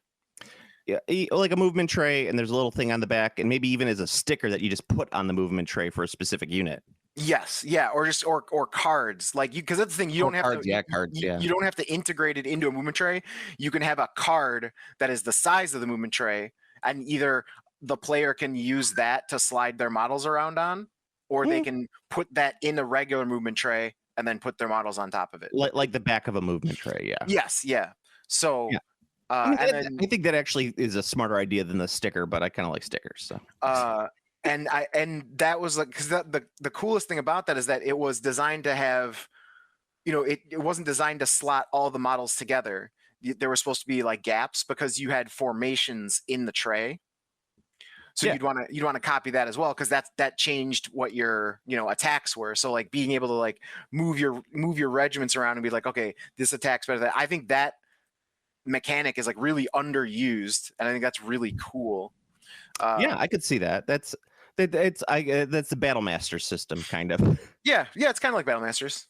Yeah, like a movement tray, and there's a little thing on the back, and maybe even as a sticker that you just put on the movement tray for a specific unit. Yes, yeah, or just or cards, like you, because that's the thing, you don't have cards, to, cards, you don't have to integrate it into a movement tray. You can have a card that is the size of the movement tray, and either the player can use that to slide their models around on, or they can put that in a regular movement tray and then put their models on top of it, like the back of a movement tray. Yeah. Yes. Yeah. So. Yeah. I think that actually is a smarter idea than the sticker, but I kind of like stickers. So. And that was like, because the coolest thing about that is that it was designed to have, it wasn't designed to slot all the models together. There were supposed to be like gaps because you had formations in the tray. So you'd want to copy that as well, because that changed what your attacks were. So like being able to like move your regiments around and be like, okay, this attack's better than that. I think that mechanic is like really underused, and I think that's really cool. Yeah, I could see that. That's the Battle Masters system, kind of. Yeah, it's kind of like Battle Masters.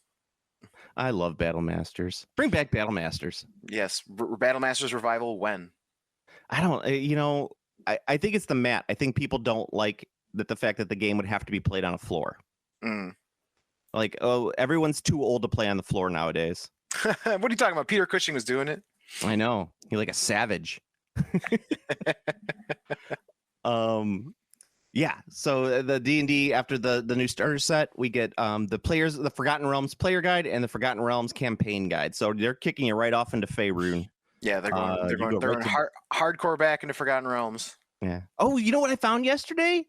I love Battle Masters. Bring back Battle Masters. Yes, Battle Masters revival when? I don't. I think it's the mat. I think people don't like the fact that the game would have to be played on a floor. Like, everyone's too old to play on the floor nowadays. What are you talking about? Peter Cushing was doing it. I know. You're like a savage. Yeah. So the D&D, after the new starter set, we get the Forgotten Realms player guide and the Forgotten Realms campaign guide. So they're kicking you right off into Faerun. Yeah, they're going hardcore back into Forgotten Realms. Yeah. Oh, you know what I found yesterday?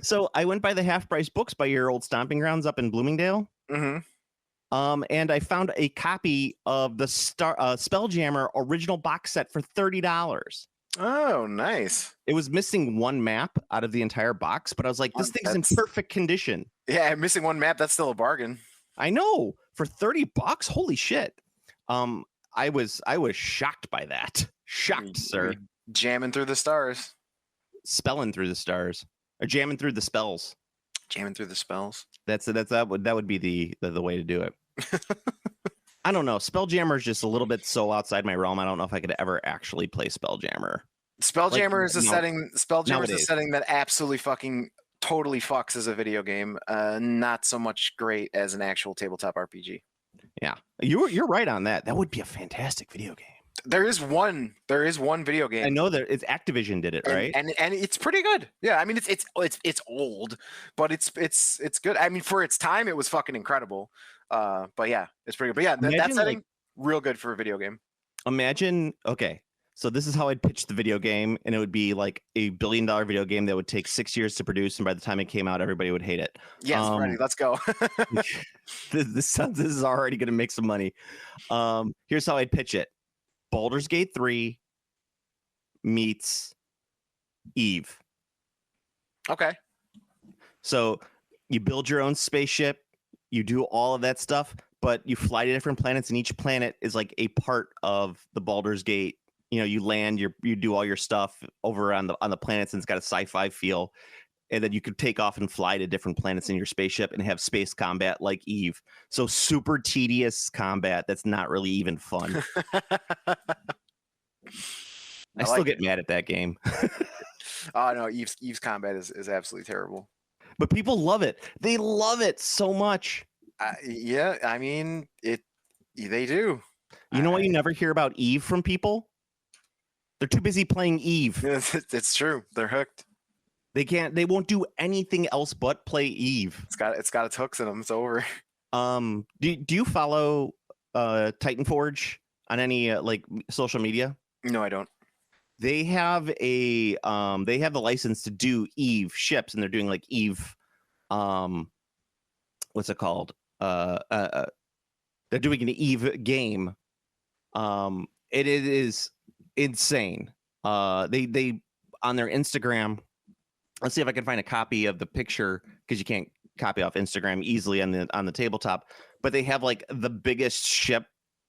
So I went by the Half Price Books by your old stomping grounds up in Bloomingdale. And I found a copy of the Spelljammer original box set for $30. Oh, nice. It was missing one map out of the entire box, but I was like, this thing's in perfect condition. Yeah, missing one map, that's still a bargain. I know. For $30, holy shit. I was shocked by that. Shocked, sir. Jamming through the stars. Spelling through the stars. Or jamming through the spells. Jamming through the spells. That would be the way to do it. I don't know. Spelljammer is just a little bit so outside my realm. I don't know if I could ever actually play Spelljammer. Spelljammer is a setting. Spelljammer is a setting that absolutely fucking totally fucks as a video game. Not so much great as an actual tabletop RPG. Yeah, you're right on that. That would be a fantastic video game. There is one video game. I know that it's Activision did it, right? And it's pretty good. Yeah, I mean it's old, but it's good. I mean, for its time, it was fucking incredible. But yeah, it's pretty good. But yeah, that setting real good for a video game. Imagine, okay, so this is how I'd pitch the video game, and it would be like a $1 billion video game that would take 6 years to produce, and by the time it came out, everybody would hate it. Yes, ready. Let's go. This is already going to make some money. Here's how I'd pitch it. Baldur's Gate 3 meets Eve. Okay. So you build your own spaceship, you do all of that stuff, but you fly to different planets, and each planet is like a part of the Baldur's Gate. You know, you land, you do all your stuff over on the planets, and it's got a sci-fi feel. And then you could take off and fly to different planets in your spaceship and have space combat like Eve. So super tedious combat that's not really even fun. I still get mad at that game. Oh no, Eve's combat is absolutely terrible. But people love it. They love it so much. Yeah, I mean they do. You know what you never hear about Eve from people? They're too busy playing Eve. It's true. They're hooked. They won't do anything else but play Eve. It's got its hooks in them. It's over. Do you follow Titanforge on any like social media? No, I don't. They have the license to do Eve ships, and they're doing like Eve what's it called? They're doing an Eve game. It is insane. They on their Instagram. Let's see if I can find a copy of the picture, because you can't copy off Instagram easily on the tabletop. But they have like the biggest ship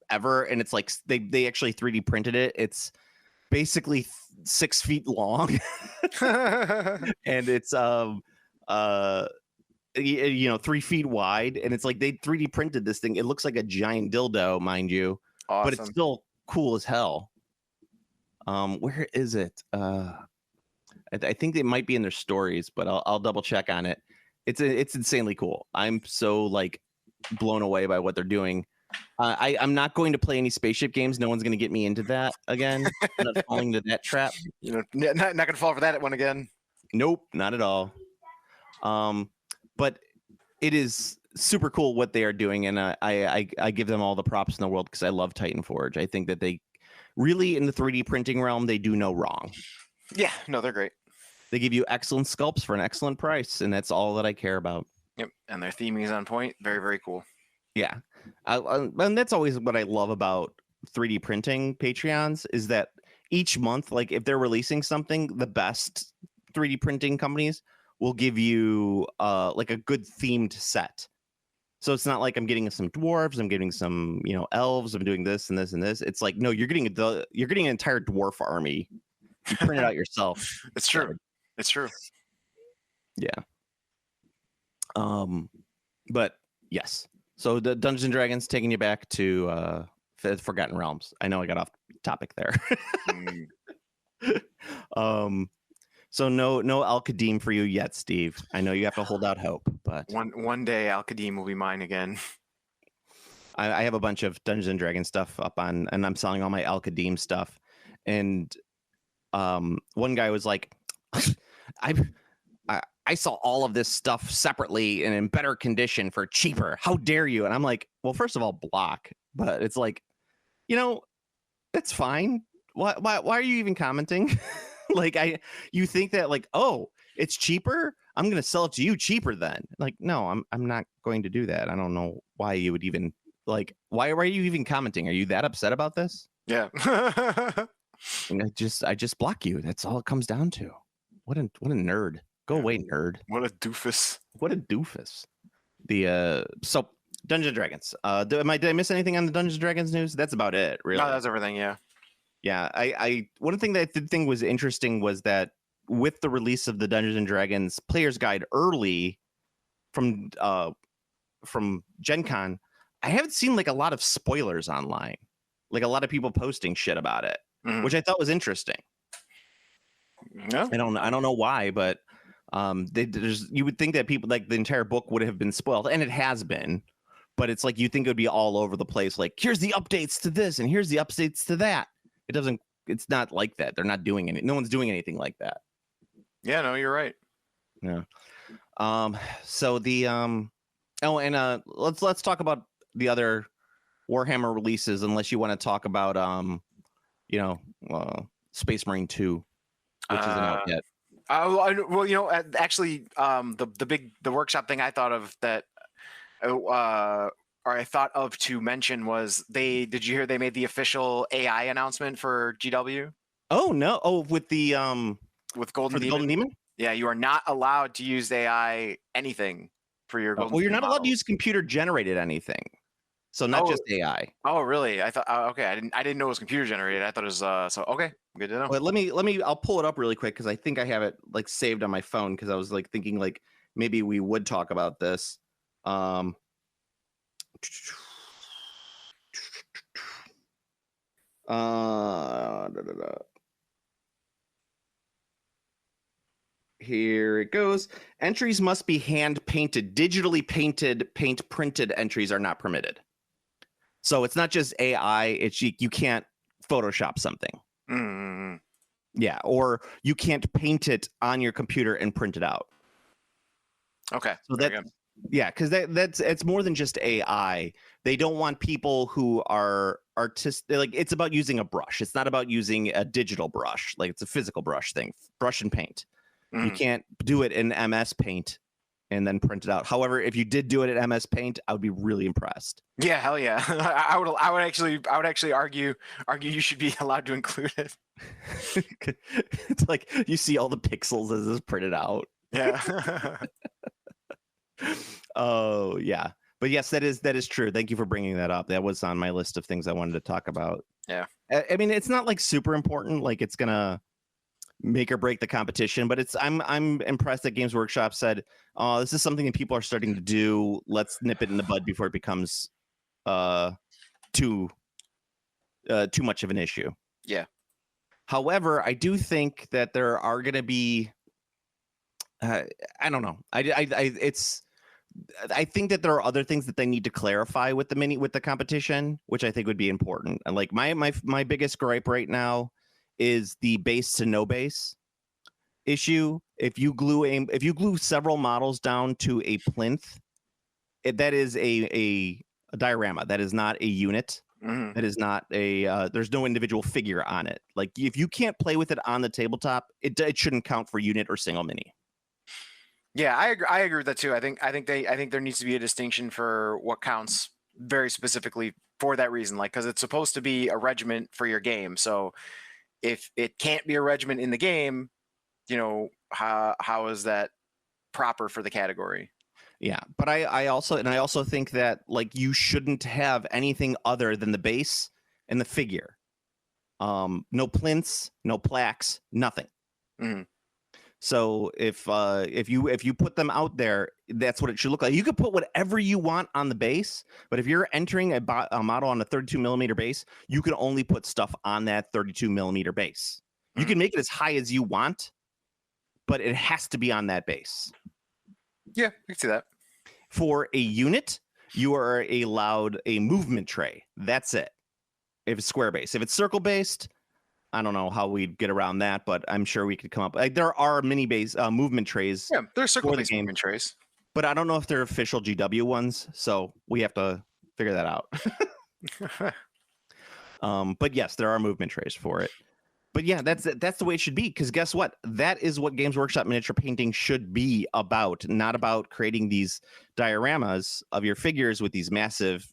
ever, and it's like they actually 3D printed it. It's basically 6 feet long, and it's 3 feet wide, and it's like they 3D printed this thing. It looks like a giant dildo, mind you, awesome. But it's still cool as hell. Where is it? I think it might be in their stories, but I'll double check on it. It's insanely cool. I'm so like blown away by what they're doing. I'm not going to play any spaceship games. No one's going to get me into that again. I'm not falling into that trap. You know, not going to fall for that one again. Nope, not at all. But it is super cool what they are doing, and I give them all the props in the world because I love Titanforge. I think that they really, in the 3D printing realm, they do no wrong. Yeah, no, they're great. They give you excellent sculpts for an excellent price, and that's all that I care about. Yep, and their theming is on point. Very, very cool. Yeah, and that's always what I love about 3D printing Patreons, is that each month, like if they're releasing something, the best 3D printing companies will give you like a good themed set. So it's not like I'm getting some dwarves, I'm getting some elves, I'm doing this and this and this. It's like, no, you're getting an entire dwarf army. You print it out yourself. It's true. It's true. Yeah. But yes. So the Dungeons and Dragons taking you back to Forgotten Realms. I know I got off topic there. So no Al-Qadim for you yet, Steve. I know you have to hold out hope, but one day Al-Qadim will be mine again. I have a bunch of Dungeons and Dragons stuff up on, and I'm selling all my Al-Qadim stuff. And one guy was like, I saw all of this stuff separately and in better condition for cheaper. How dare you? And I'm like, well, first of all, block. But it's like, it's fine. Why are you even commenting? Like, you think that like, oh, it's cheaper, I'm going to sell it to you cheaper then. Like, no, I'm not going to do that. I don't know why you would even like, why are you even commenting? Are you that upset about this? Yeah. And I just block you. That's all it comes down to. What a nerd. Go away, nerd. What a doofus. What a doofus. So Dungeons and Dragons. Did I miss anything on the Dungeons and Dragons news? That's about it, really. No, that's everything. Yeah. Yeah. One thing that I did think was interesting was that with the release of the Dungeons and Dragons Player's Guide early from Gen Con, I haven't seen like a lot of spoilers online, like a lot of people posting shit about it, which I thought was interesting. No, I don't know why, but you would think that people, like, the entire book would have been spoiled, and it has been, but it's like you think it would be all over the place. Like, here's the updates to this, and here's the updates to that. It's not like that. They're not doing any. No one's doing anything like that. Yeah, no, you're right. Yeah. So let's talk about the other Warhammer releases, unless you want to talk about Space Marine 2, which isn't out yet. Actually, the workshop thing I thought of that I thought of to mention was did you hear they made the official AI announcement for GW Oh no! Oh, with the with Golden for the Demon? Golden Demon. Yeah, you are not allowed to use AI anything for your Golden Well, you're Demon not allowed to models. use computer generated anything. So not Oh. just AI. Oh, really? I thought. Oh, okay, I didn't know it was computer generated. I thought it was. So okay, good to know. But let me. I'll pull it up really quick because I think I have it like saved on my phone because I was like thinking like maybe we would talk about this. Here it goes. Entries must be hand painted. Digitally painted, paint printed entries are not permitted. So it's not just AI. It's you can't Photoshop something. Mm-hmm. Yeah, or you can't paint it on your computer and print it out. Okay. So yeah, because that's it's more than just AI. They don't want people who are artistic. Like it's about using a brush. It's not about using a digital brush. Like it's a physical brush thing, brush and paint. You can't do it in MS Paint and then print it out. However, if you did do it in MS Paint, I would be really impressed. Yeah, hell yeah. I would actually argue you should be allowed to include it. It's like you see all the pixels as it's printed out. Yeah. Oh yeah, but yes, that is true. Thank you for bringing that up. That was on my list of things I wanted to talk about. Yeah. I mean, it's not like super important. Like it's gonna make or break the competition, but I'm impressed that Games Workshop said, "Oh, this is something that people are starting to do. Let's nip it in the bud before it becomes too much of an issue." Yeah. However, I do think that there are going to be I don't know. I think that there are other things that they need to clarify with the competition, which I think would be important. And like my biggest gripe right now is the base to no base issue. If you glue several models down to a plinth, that is a diorama. That is not a unit. Mm-hmm. That is not a there's no individual figure on it. Like if you can't play with it on the tabletop, it shouldn't count for unit or single mini. Yeah, I agree with that too. I think there needs to be a distinction for what counts very specifically for that reason, like because it's supposed to be a regiment for your game. So if it can't be a regiment in the game, how is that proper for the category? Yeah, but I also think that like you shouldn't have anything other than the base and the figure. No plinths, no plaques, nothing. Mm-hmm. So if you put them out there, that's what it should look like. You could put whatever you want on the base, but if you're entering a model on a 32 millimeter base, you can only put stuff on that 32 millimeter base. You can make it as high as you want, but it has to be on that base. Yeah, I can see that. For a unit, you are allowed a movement tray. That's it. If it's square based, if it's circle based, I don't know how we'd get around that, but I'm sure we could come up. Like there are mini base movement trays. Yeah, there's circle-based movement trays, but I don't know if they're official GW ones, so we have to figure that out. But yes, there are movement trays for it. But yeah, that's the way it should be. Because guess what? That is what Games Workshop miniature painting should be about. Not about creating these dioramas of your figures with these massive,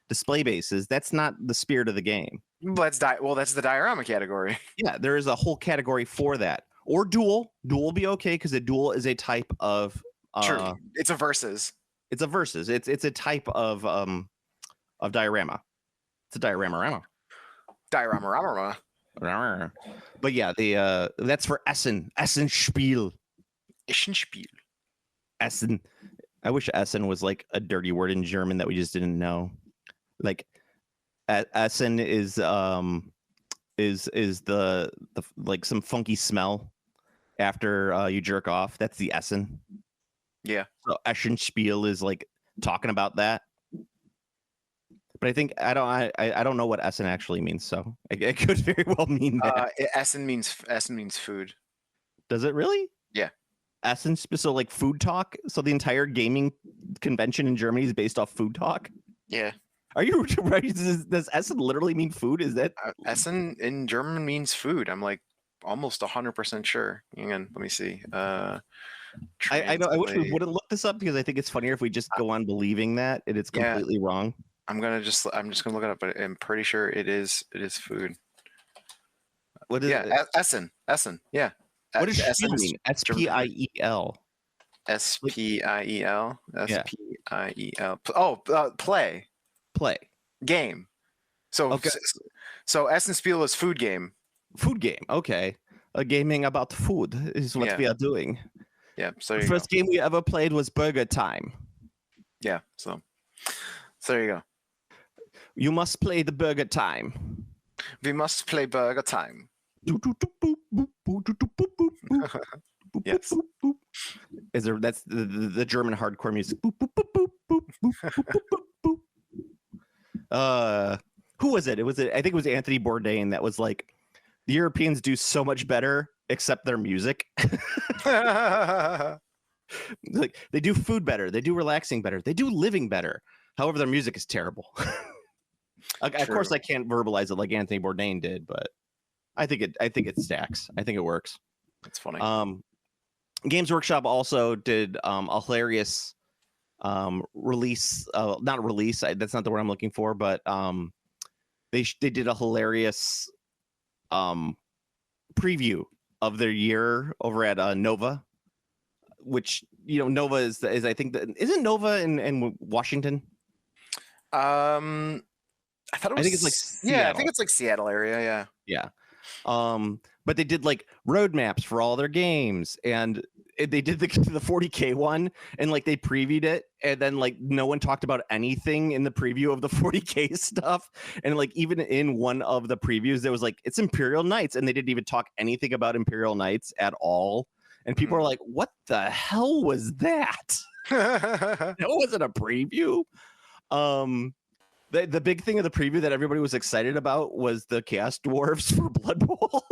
display bases. That's not the spirit of the game. That's the diorama category. Yeah, there is a whole category for that. Or duel. Duel will be okay because a duel is a type of True. It's a versus. It's a versus. It's a type of diorama. It's a diorama. Diorama. But yeah, that's for Essen. Essenspiel. Essen. I wish Essen was like a dirty word in German that we just didn't know. Like Essen is the like some funky smell after you jerk off. That's the Essen. Yeah. So Essenspiel is like talking about that. But I think I don't know what Essen actually means, so it could very well mean that. Essen means food. Does it really? Yeah. Essen, so like food talk. So the entire gaming convention in Germany is based off food talk. Yeah. Are you right? Does Essen literally mean food? Is that Essen in German means food? I'm like almost 100% sure. Hang on, let me see. I know. I wish we Translate. wouldn't look this up because I think it's funnier if we just go on believing that and it's Yeah. completely wrong. I'm just gonna look it up, but I'm pretty sure it is food. What is Yeah, it? Essen. Yeah. What does Essen spiel is mean? German food. Spiel. Spiel. Yeah. Spiel. Oh, play Play. game. So Okay. so Essen Spiel is food game. Food game. Okay. A gaming about food is what Yeah. we are doing. Yeah. So The there you go. first game we ever played was Burger Time. Yeah. So there you go. You must play the Burger Time. We must play Burger Time. Yes. Is there? That's the German hardcore music. Who was it? I think it was Anthony Bourdain that was like, the Europeans do so much better except their music. Like they do food better, they do relaxing better, they do living better. However, their music is terrible. Of course, I can't verbalize it like Anthony Bourdain did, but I think it stacks. I think it works. That's funny. Games Workshop also did a hilarious release. Not release. That's not the word I'm looking for, but they did a hilarious preview of their year over at Nova, which Nova is I think isn't Nova in Washington? I thought it was. I think it's like I think Seattle. it's like Seattle area. Yeah. Yeah. But they did like roadmaps for all their games, and they did the 40K one, and like they previewed it, and then like no one talked about anything in the preview of the 40K stuff. And like even in one of the previews, there was like, it's Imperial Knights, and they didn't even talk anything about Imperial Knights at all. And people are like, what the hell was that? That wasn't a preview. The big thing of the preview that everybody was excited about was the Chaos Dwarves for Blood Bowl.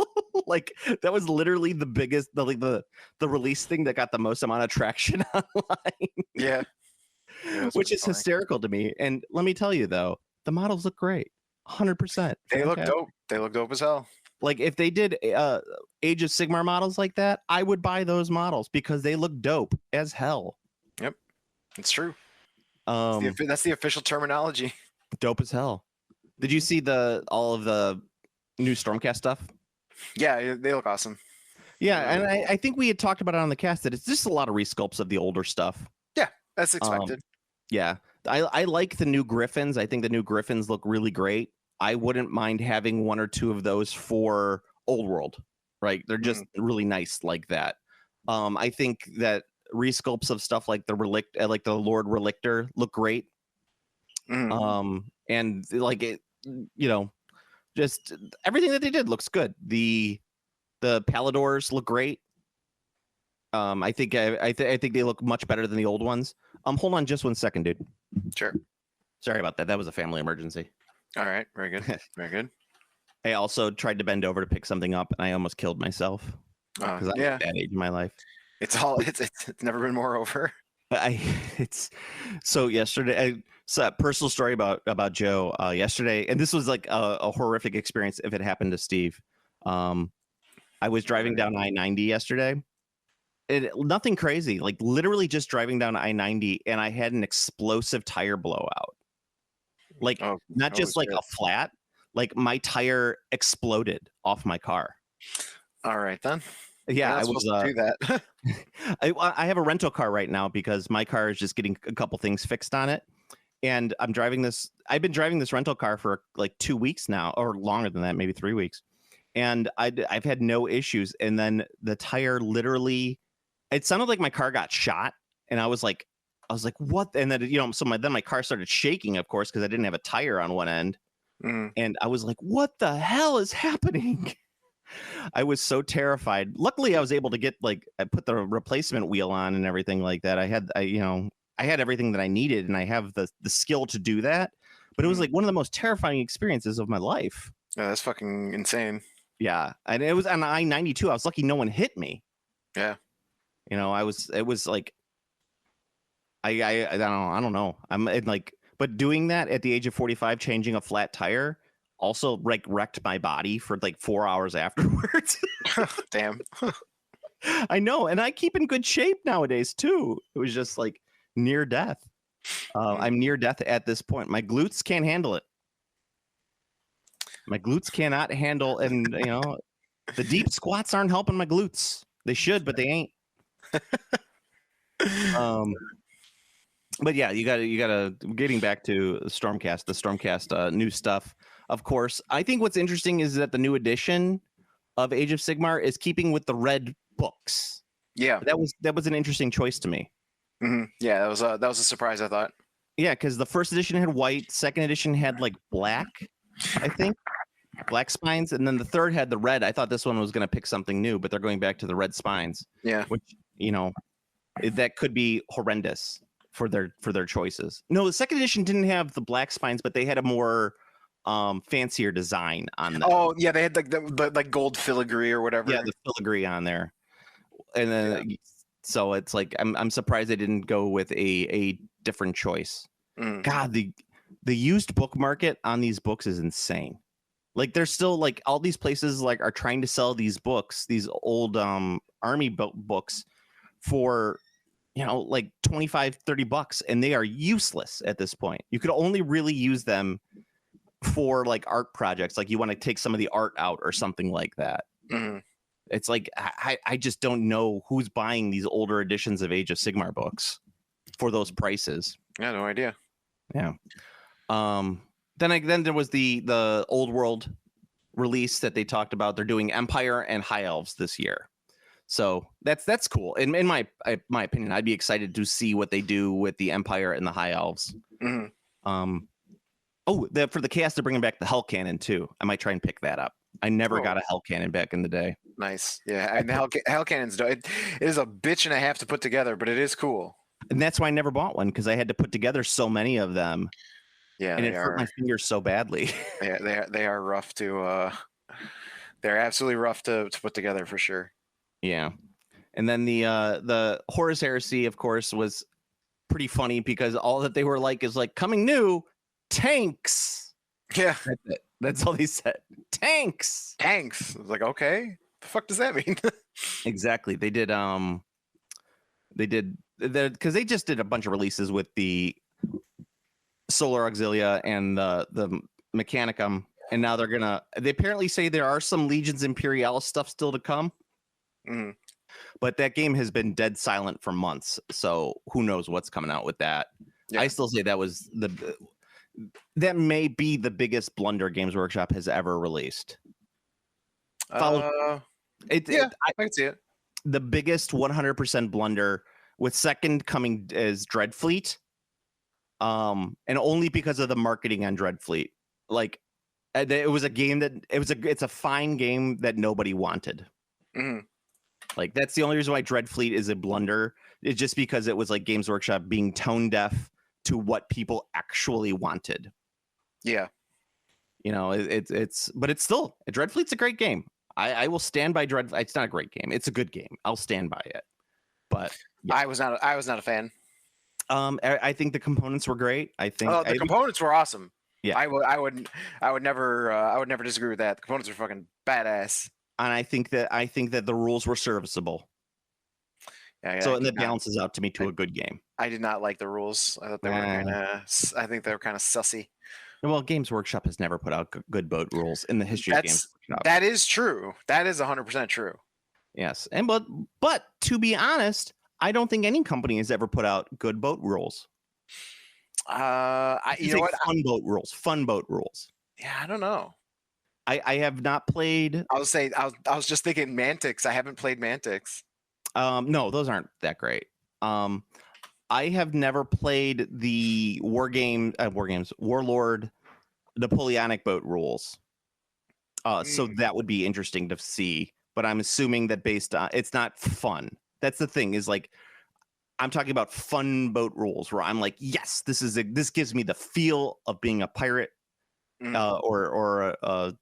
Like that was literally the biggest, the release thing that got the most amount of traction online. Yeah. Which is hysterical to me. And let me tell you though, the models look great, 100%. They look dope. They look dope as hell. Like if they did Age of Sigmar models like that, I would buy those models because they look dope as hell. Yep, it's true. That's the official terminology. Dope as hell. Did you see all of the new Stormcast stuff? Yeah, they look awesome. Yeah, and I think we had talked about it on the cast that it's just a lot of resculpts of the older stuff. Yeah, that's expected. Yeah, I like the new Griffins. I think the new Griffins look really great. I wouldn't mind having one or two of those for Old World. Right, they're just really nice like that. I think that resculpts of stuff like the like the Lord Relictor look great. And like it, just everything that they did looks good. The Paladors look great. I think they look much better than the old ones. Hold on just 1 second, dude. Sure. Sorry about that. That was a family emergency. All right. Very good. Very good. I also tried to bend over to pick something up, and I almost killed myself because I'm at that age in my life. It's never been more over. So yesterday. So a personal story about Joe yesterday, and this was like a horrific experience if it happened to Steve. I was driving down I-90 yesterday. Nothing crazy, like literally just driving down I-90, and I had an explosive tire blowout. Like not just like a flat, like my tire exploded off my car. All right then. Yeah, I was do that. I have a rental car right now because my car is just getting a couple things fixed on it. And I've been driving this rental car for like 2 weeks now, or longer than that, maybe 3 weeks. And I've had no issues. And then the tire literally, it sounded like my car got shot. And I was like, what? And then, so then my car started shaking, of course, because I didn't have a tire on one end. And I was like, what the hell is happening? I was so terrified. Luckily, I was able to get I put the replacement wheel on and everything like that. I had everything that I needed, and I have the skill to do that. But it was like one of the most terrifying experiences of my life. Yeah, that's fucking insane. Yeah, and it was on I-92. I was lucky no one hit me. Yeah, it was like I don't know. But doing that at the age of 45, changing a flat tire, also wrecked my body for like 4 hours afterwards. Damn. I know, and I keep in good shape nowadays too. It was just like near death. I'm near death at this point. My glutes can't handle it. My glutes cannot handle, and the deep squats aren't helping my glutes. They should, but they ain't. But yeah, you gotta getting back to the Stormcast new stuff. Of course, I think what's interesting is that the new edition of Age of Sigmar is keeping with the red books. Yeah, that was an interesting choice to me. Yeah, that was a surprise, I thought. Yeah, because the first edition had white, second edition had like black, I think, black spines, and then the third had the red. I thought this one was going to pick something new, but they're going back to the red spines. Yeah, which that could be horrendous for their choices. No, the second edition didn't have the black spines, but they had a more fancier design on them. Oh yeah, they had like the like gold filigree or whatever. Yeah, the filigree on there, and then so it's like I'm surprised they didn't go with a different choice. God, the used book market on these books is insane. Like there's still like all these places like are trying to sell these books, these old army books for like $25-$30, and they are useless at this point. You could only really use them for like art projects, like you want to take some of the art out or something like that. It's like I just don't know who's buying these older editions of Age of Sigmar books for those prices. Yeah, no idea. Yeah. Then there was the Old World release that they talked about. They're doing Empire and High Elves this year, so that's cool. In my opinion, I'd be excited to see what they do with the Empire and the High Elves. For the chaos, they're bringing back the Hell Cannon too. I might try and pick that up. I never got a Hell Cannon back in the day. Nice. Yeah, and the Hell Cannon's it is a bitch and a half to put together, but it is cool. And that's why I never bought one, because I had to put together so many of them. Yeah, and it hurt my fingers so badly. They are rough to. They're absolutely rough to put together for sure. Yeah, and then the Horus Heresy, of course, was pretty funny because all that they were like is like coming new tanks. Yeah, that's it. That's all they said. Tanks. I was like, okay, the fuck does that mean? Exactly. They did because they just did a bunch of releases with the Solar Auxilia and the Mechanicum, and now they apparently say there are some Legions Imperialis stuff still to come. But that game has been dead silent for months, so who knows what's coming out with that. Yeah. I still say that may be the biggest blunder Games Workshop has ever released. I can see it. The biggest 100% blunder, with second coming is Dreadfleet. And only because of the marketing on Dreadfleet. Like it was a game it's a fine game that nobody wanted. Like that's the only reason why Dreadfleet is a blunder. It's just because it was like Games Workshop being tone deaf to what people actually wanted. Yeah. But it's still Dreadfleet's a great game. I will stand by Dreadfleet. It's not a great game. It's a good game. I'll stand by it. But yeah. I was not a fan. I think the components were great. The components were awesome. Yeah, I would never disagree with that. The components are fucking badass. And I think that the rules were serviceable. Yeah, so that balances out to me to a good game. I did not like the rules. I thought they were I think they were kind of sussy. Well, Games Workshop has never put out good boat rules in the history of Games Workshop. That is true. That is 100% true. Yes, and but to be honest, I don't think any company has ever put out good boat rules. You know what? Fun boat rules. Yeah, I don't know. I have not played. I was just thinking Mantix. I haven't played Mantix. No, those aren't that great. I have never played the Warlord Napoleonic boat rules. So that would be interesting to see. But I'm assuming that based on it's not fun. That's the thing is like I'm talking about fun boat rules where I'm like, yes, this gives me the feel of being a pirate or a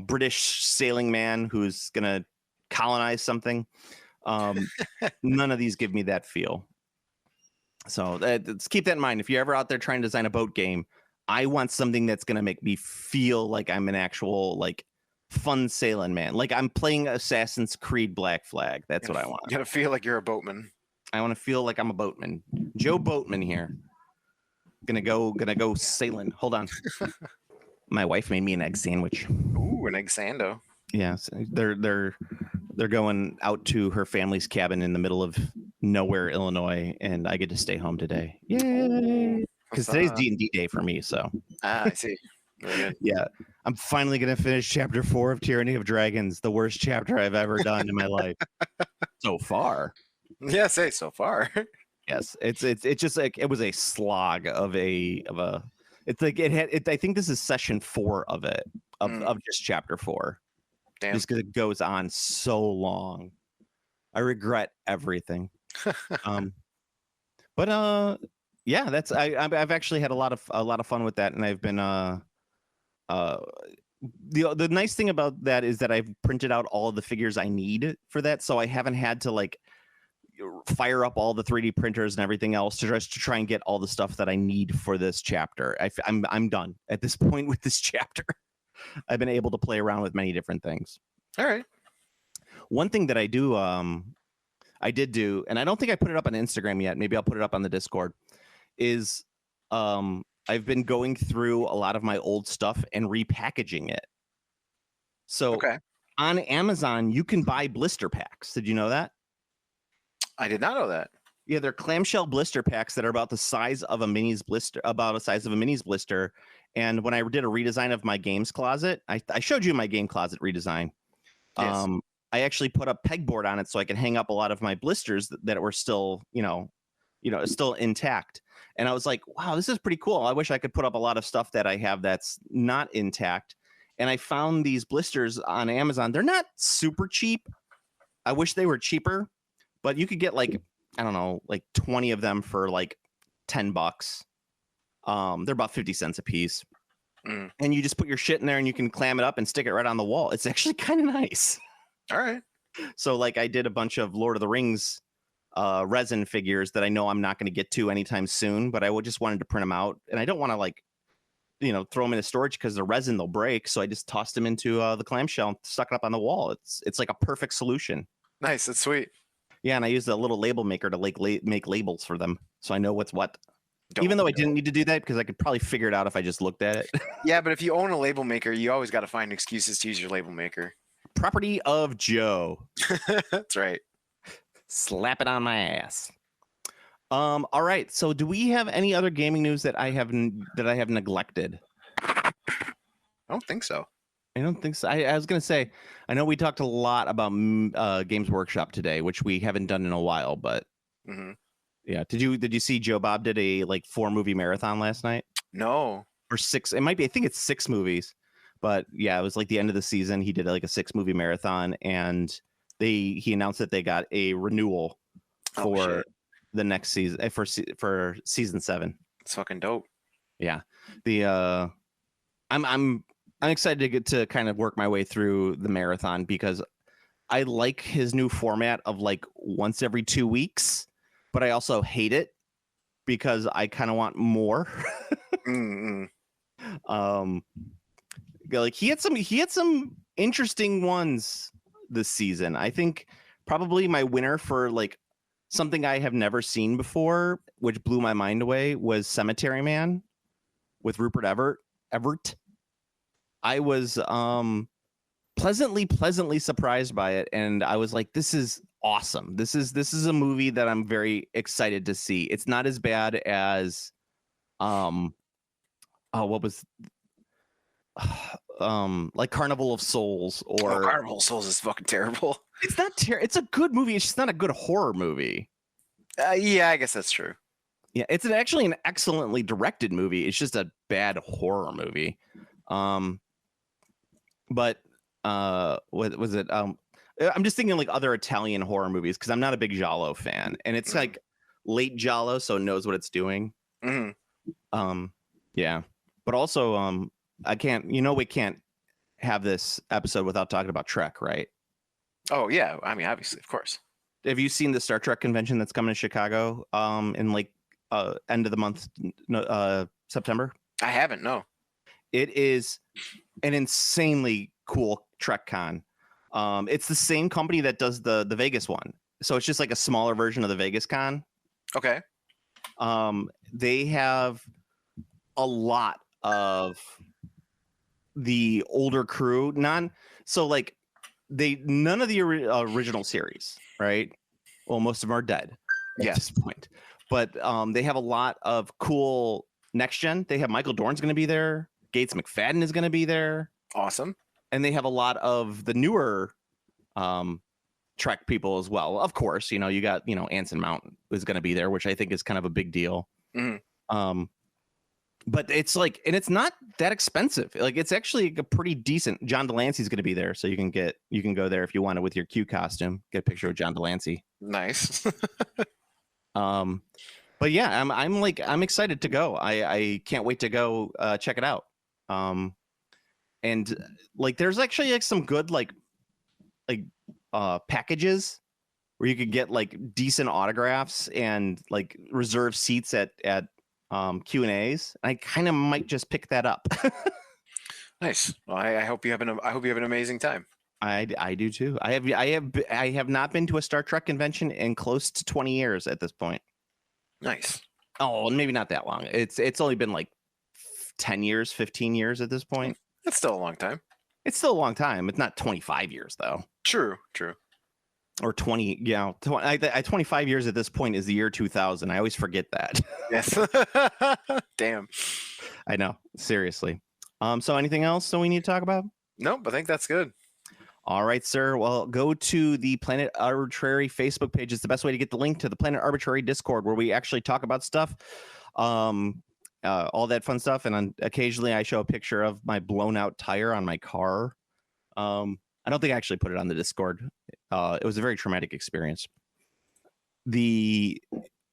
British sailing man who's gonna colonize something. None of these give me that feel. So let's keep that in mind. If you're ever out there trying to design a boat game, I want something that's gonna make me feel like I'm an actual like fun sailing man. Like I'm playing Assassin's Creed Black Flag. That's what I want. You gotta feel like you're a boatman. I want to feel like I'm a boatman. Joe Boatman here. Gonna go sailing. Hold on. My wife made me an egg sandwich. Ooh, an egg sando. Yes, they're going out to her family's cabin in the middle of nowhere, Illinois, and I get to stay home today. Yay! Because today's D&D day for me. So I see. Very good. yeah, I'm finally gonna finish chapter 4 of Tyranny of Dragons, the worst chapter I've ever done in my life so far. Yeah, say so far. Yes, it's just like it was a slog of a. It's like it had. I think this is session 4 of it of just chapter 4. Damn. Just because it goes on so long. I regret everything. But yeah, that's I've actually had a lot of fun with that, and I've been the nice thing about that is that I've printed out all of the figures I need for that, so I haven't had to like fire up all the 3D printers and everything else to try and get all the stuff that I need for this chapter. I'm done at this point with this chapter. I've been able to play around with many different things. All right. One thing that I did do, and I don't think I put it up on Instagram yet. Maybe I'll put it up on the Discord. Is I've been going through a lot of my old stuff and repackaging it. So on Amazon, you can buy blister packs. Did you know that? I did not know that. Yeah, they're clamshell blister packs that are about the size of a minis blister, And when I did a redesign of my games closet, I showed you my game closet redesign. Yes. I actually put a pegboard on it so I could hang up a lot of my blisters that were still, still intact. And I was like, wow, this is pretty cool. I wish I could put up a lot of stuff that I have that's not intact. And I found these blisters on Amazon. They're not super cheap. I wish they were cheaper, but you could get like, I don't know, like 20 of them for like $10. They're about 50 cents a piece. And you just put your shit in there and you can clam it up and stick it right on the wall. It's actually kind of nice. All right. So like I did a bunch of Lord of the Rings resin figures that I know I'm not going to get to anytime soon, but I just wanted to print them out. And I don't want to like, throw them in a storage because the resin, they'll break. So I just tossed them into the clamshell and stuck it up on the wall. It's like a perfect solution. Nice. That's sweet. Yeah, and I used a little label maker to make labels for them, so I know what's what. Even though I didn't need to do that because I could probably figure it out if I just looked at it. Yeah, but if you own a label maker, you always got to find excuses to use your label maker. Property of Joe. That's right. Slap it on my ass. All right. So, do we have any other gaming news that I have neglected? I don't think so. I don't think so. I was going to say, I know we talked a lot about Games Workshop today, which we haven't done in a while, but yeah. Did you see Joe Bob did a 4-movie marathon last night? No. Or 6. It might be. I think it's 6 movies, but yeah, it was like the end of the season. He did like a 6-movie marathon, and he announced that they got a renewal for the next season for season 7. It's fucking dope. Yeah. I'm excited to get to kind of work my way through the marathon because I like his new format of like once every 2 weeks, but I also hate it because I kind of want more. Like he had some interesting ones this season. I think probably my winner for like something I have never seen before, which blew my mind away, was Cemetery Man with Rupert Everett. I was pleasantly surprised by it, and I was like, this is awesome. This is a movie that I'm very excited to see. It's not as bad as what was like Carnival of Souls or Carnival of Souls is fucking terrible. It's not it's a good movie. It's just not a good horror movie. Yeah, I guess that's true. Yeah, it's actually an excellently directed movie. It's just a bad horror movie. But what was it? I'm just thinking like other Italian horror movies because I'm not a big Giallo fan, and it's like late Giallo, so it knows what it's doing. Yeah, but also I can't. We can't have this episode without talking about Trek, right? Oh yeah, I mean obviously, of course. Have you seen the Star Trek convention that's coming to Chicago in like end of the month, September? I haven't. No. It is an insanely cool TrekCon. It's the same company that does the Vegas one, so it's just like a smaller version of the Vegas Con. Okay. They have a lot of the older crew. None of the original series, right? Well, most of them are dead at Yeah. this point. But they have a lot of cool next gen. They have Michael Dorn's going to be there. Gates McFadden is going to be there. Awesome. And they have a lot of the newer Trek people as well. Of course, you got, Anson Mount is going to be there, which I think is kind of a big deal. Mhm. But it's like, and it's not that expensive. Like, it's actually a pretty decent. John Delancey's going to be there, so you can go there if you want it with your Q costume. Get a picture of John Delancey. Nice. But yeah, I'm excited to go. I can't wait to go check it out. And like, there's actually like some good like packages where you could get like decent autographs and like reserve seats at Q&As. I kind of might just pick that up. Nice. Well, I hope you have an amazing time. I do too. I have not been to a Star Trek convention in close to 20 years at this point. Nice. Oh, maybe not that long. It's only been like 10 years, 15 years at this point. That's still a long time. It's still a long time. It's not 25 years though. True. Or 20, 25 years at this point is the year 2000. I always forget that. Yes. Damn. I know. Seriously. So anything else that we need to talk about? Nope, I think that's good. All right, sir. Well, go to the Planet Arbitrary Facebook page. It's the best way to get the link to the Planet Arbitrary Discord, where we actually talk about stuff, all that fun stuff. And occasionally I show a picture of my blown out tire on my car. I don't think I actually put it on the Discord. It was a very traumatic experience.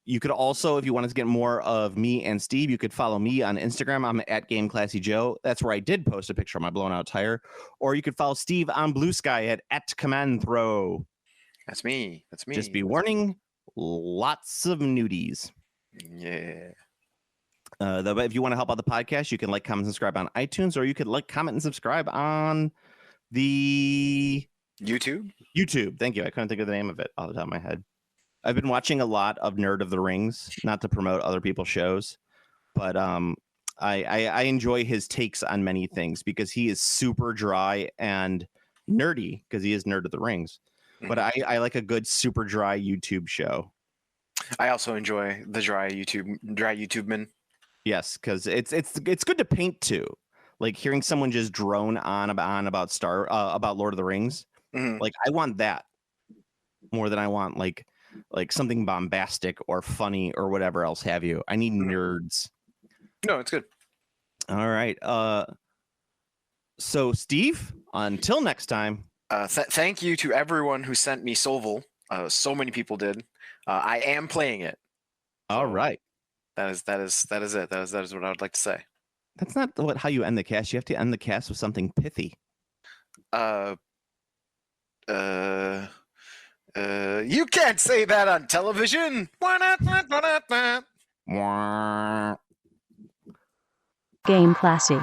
You could also, if you wanted to get more of me and Steve, you could follow me on Instagram. I'm at GameClassyJoe. That's where I did post a picture of my blown out tire. Or you could follow Steve on Blue Sky at Command Throw. That's me. Just be warning, lots of nudies. Yeah. But if you want to help out the podcast, you can like, comment, subscribe on iTunes, or you could like, comment, and subscribe on the YouTube. Thank you. I couldn't think of the name of it off the top of my head. I've been watching a lot of Nerd of the Rings, not to promote other people's shows, but I enjoy his takes on many things because he is super dry and nerdy because he is Nerd of the Rings. Mm-hmm. But I like a good super dry YouTube show. I also enjoy the dry YouTube men. Yes, because it's good to paint to. Like hearing someone just drone on about about Lord of the Rings. Mm-hmm. Like I want that more than I want like something bombastic or funny or whatever else have you. I need nerds. No, it's good. All right. So Steve, until next time. Thank you to everyone who sent me Soulful. So many people did. I am playing it. All right. That is it. That is what I would like to say. That's not how you end the cast. You have to end the cast with something pithy. You can't say that on television. Game Classy.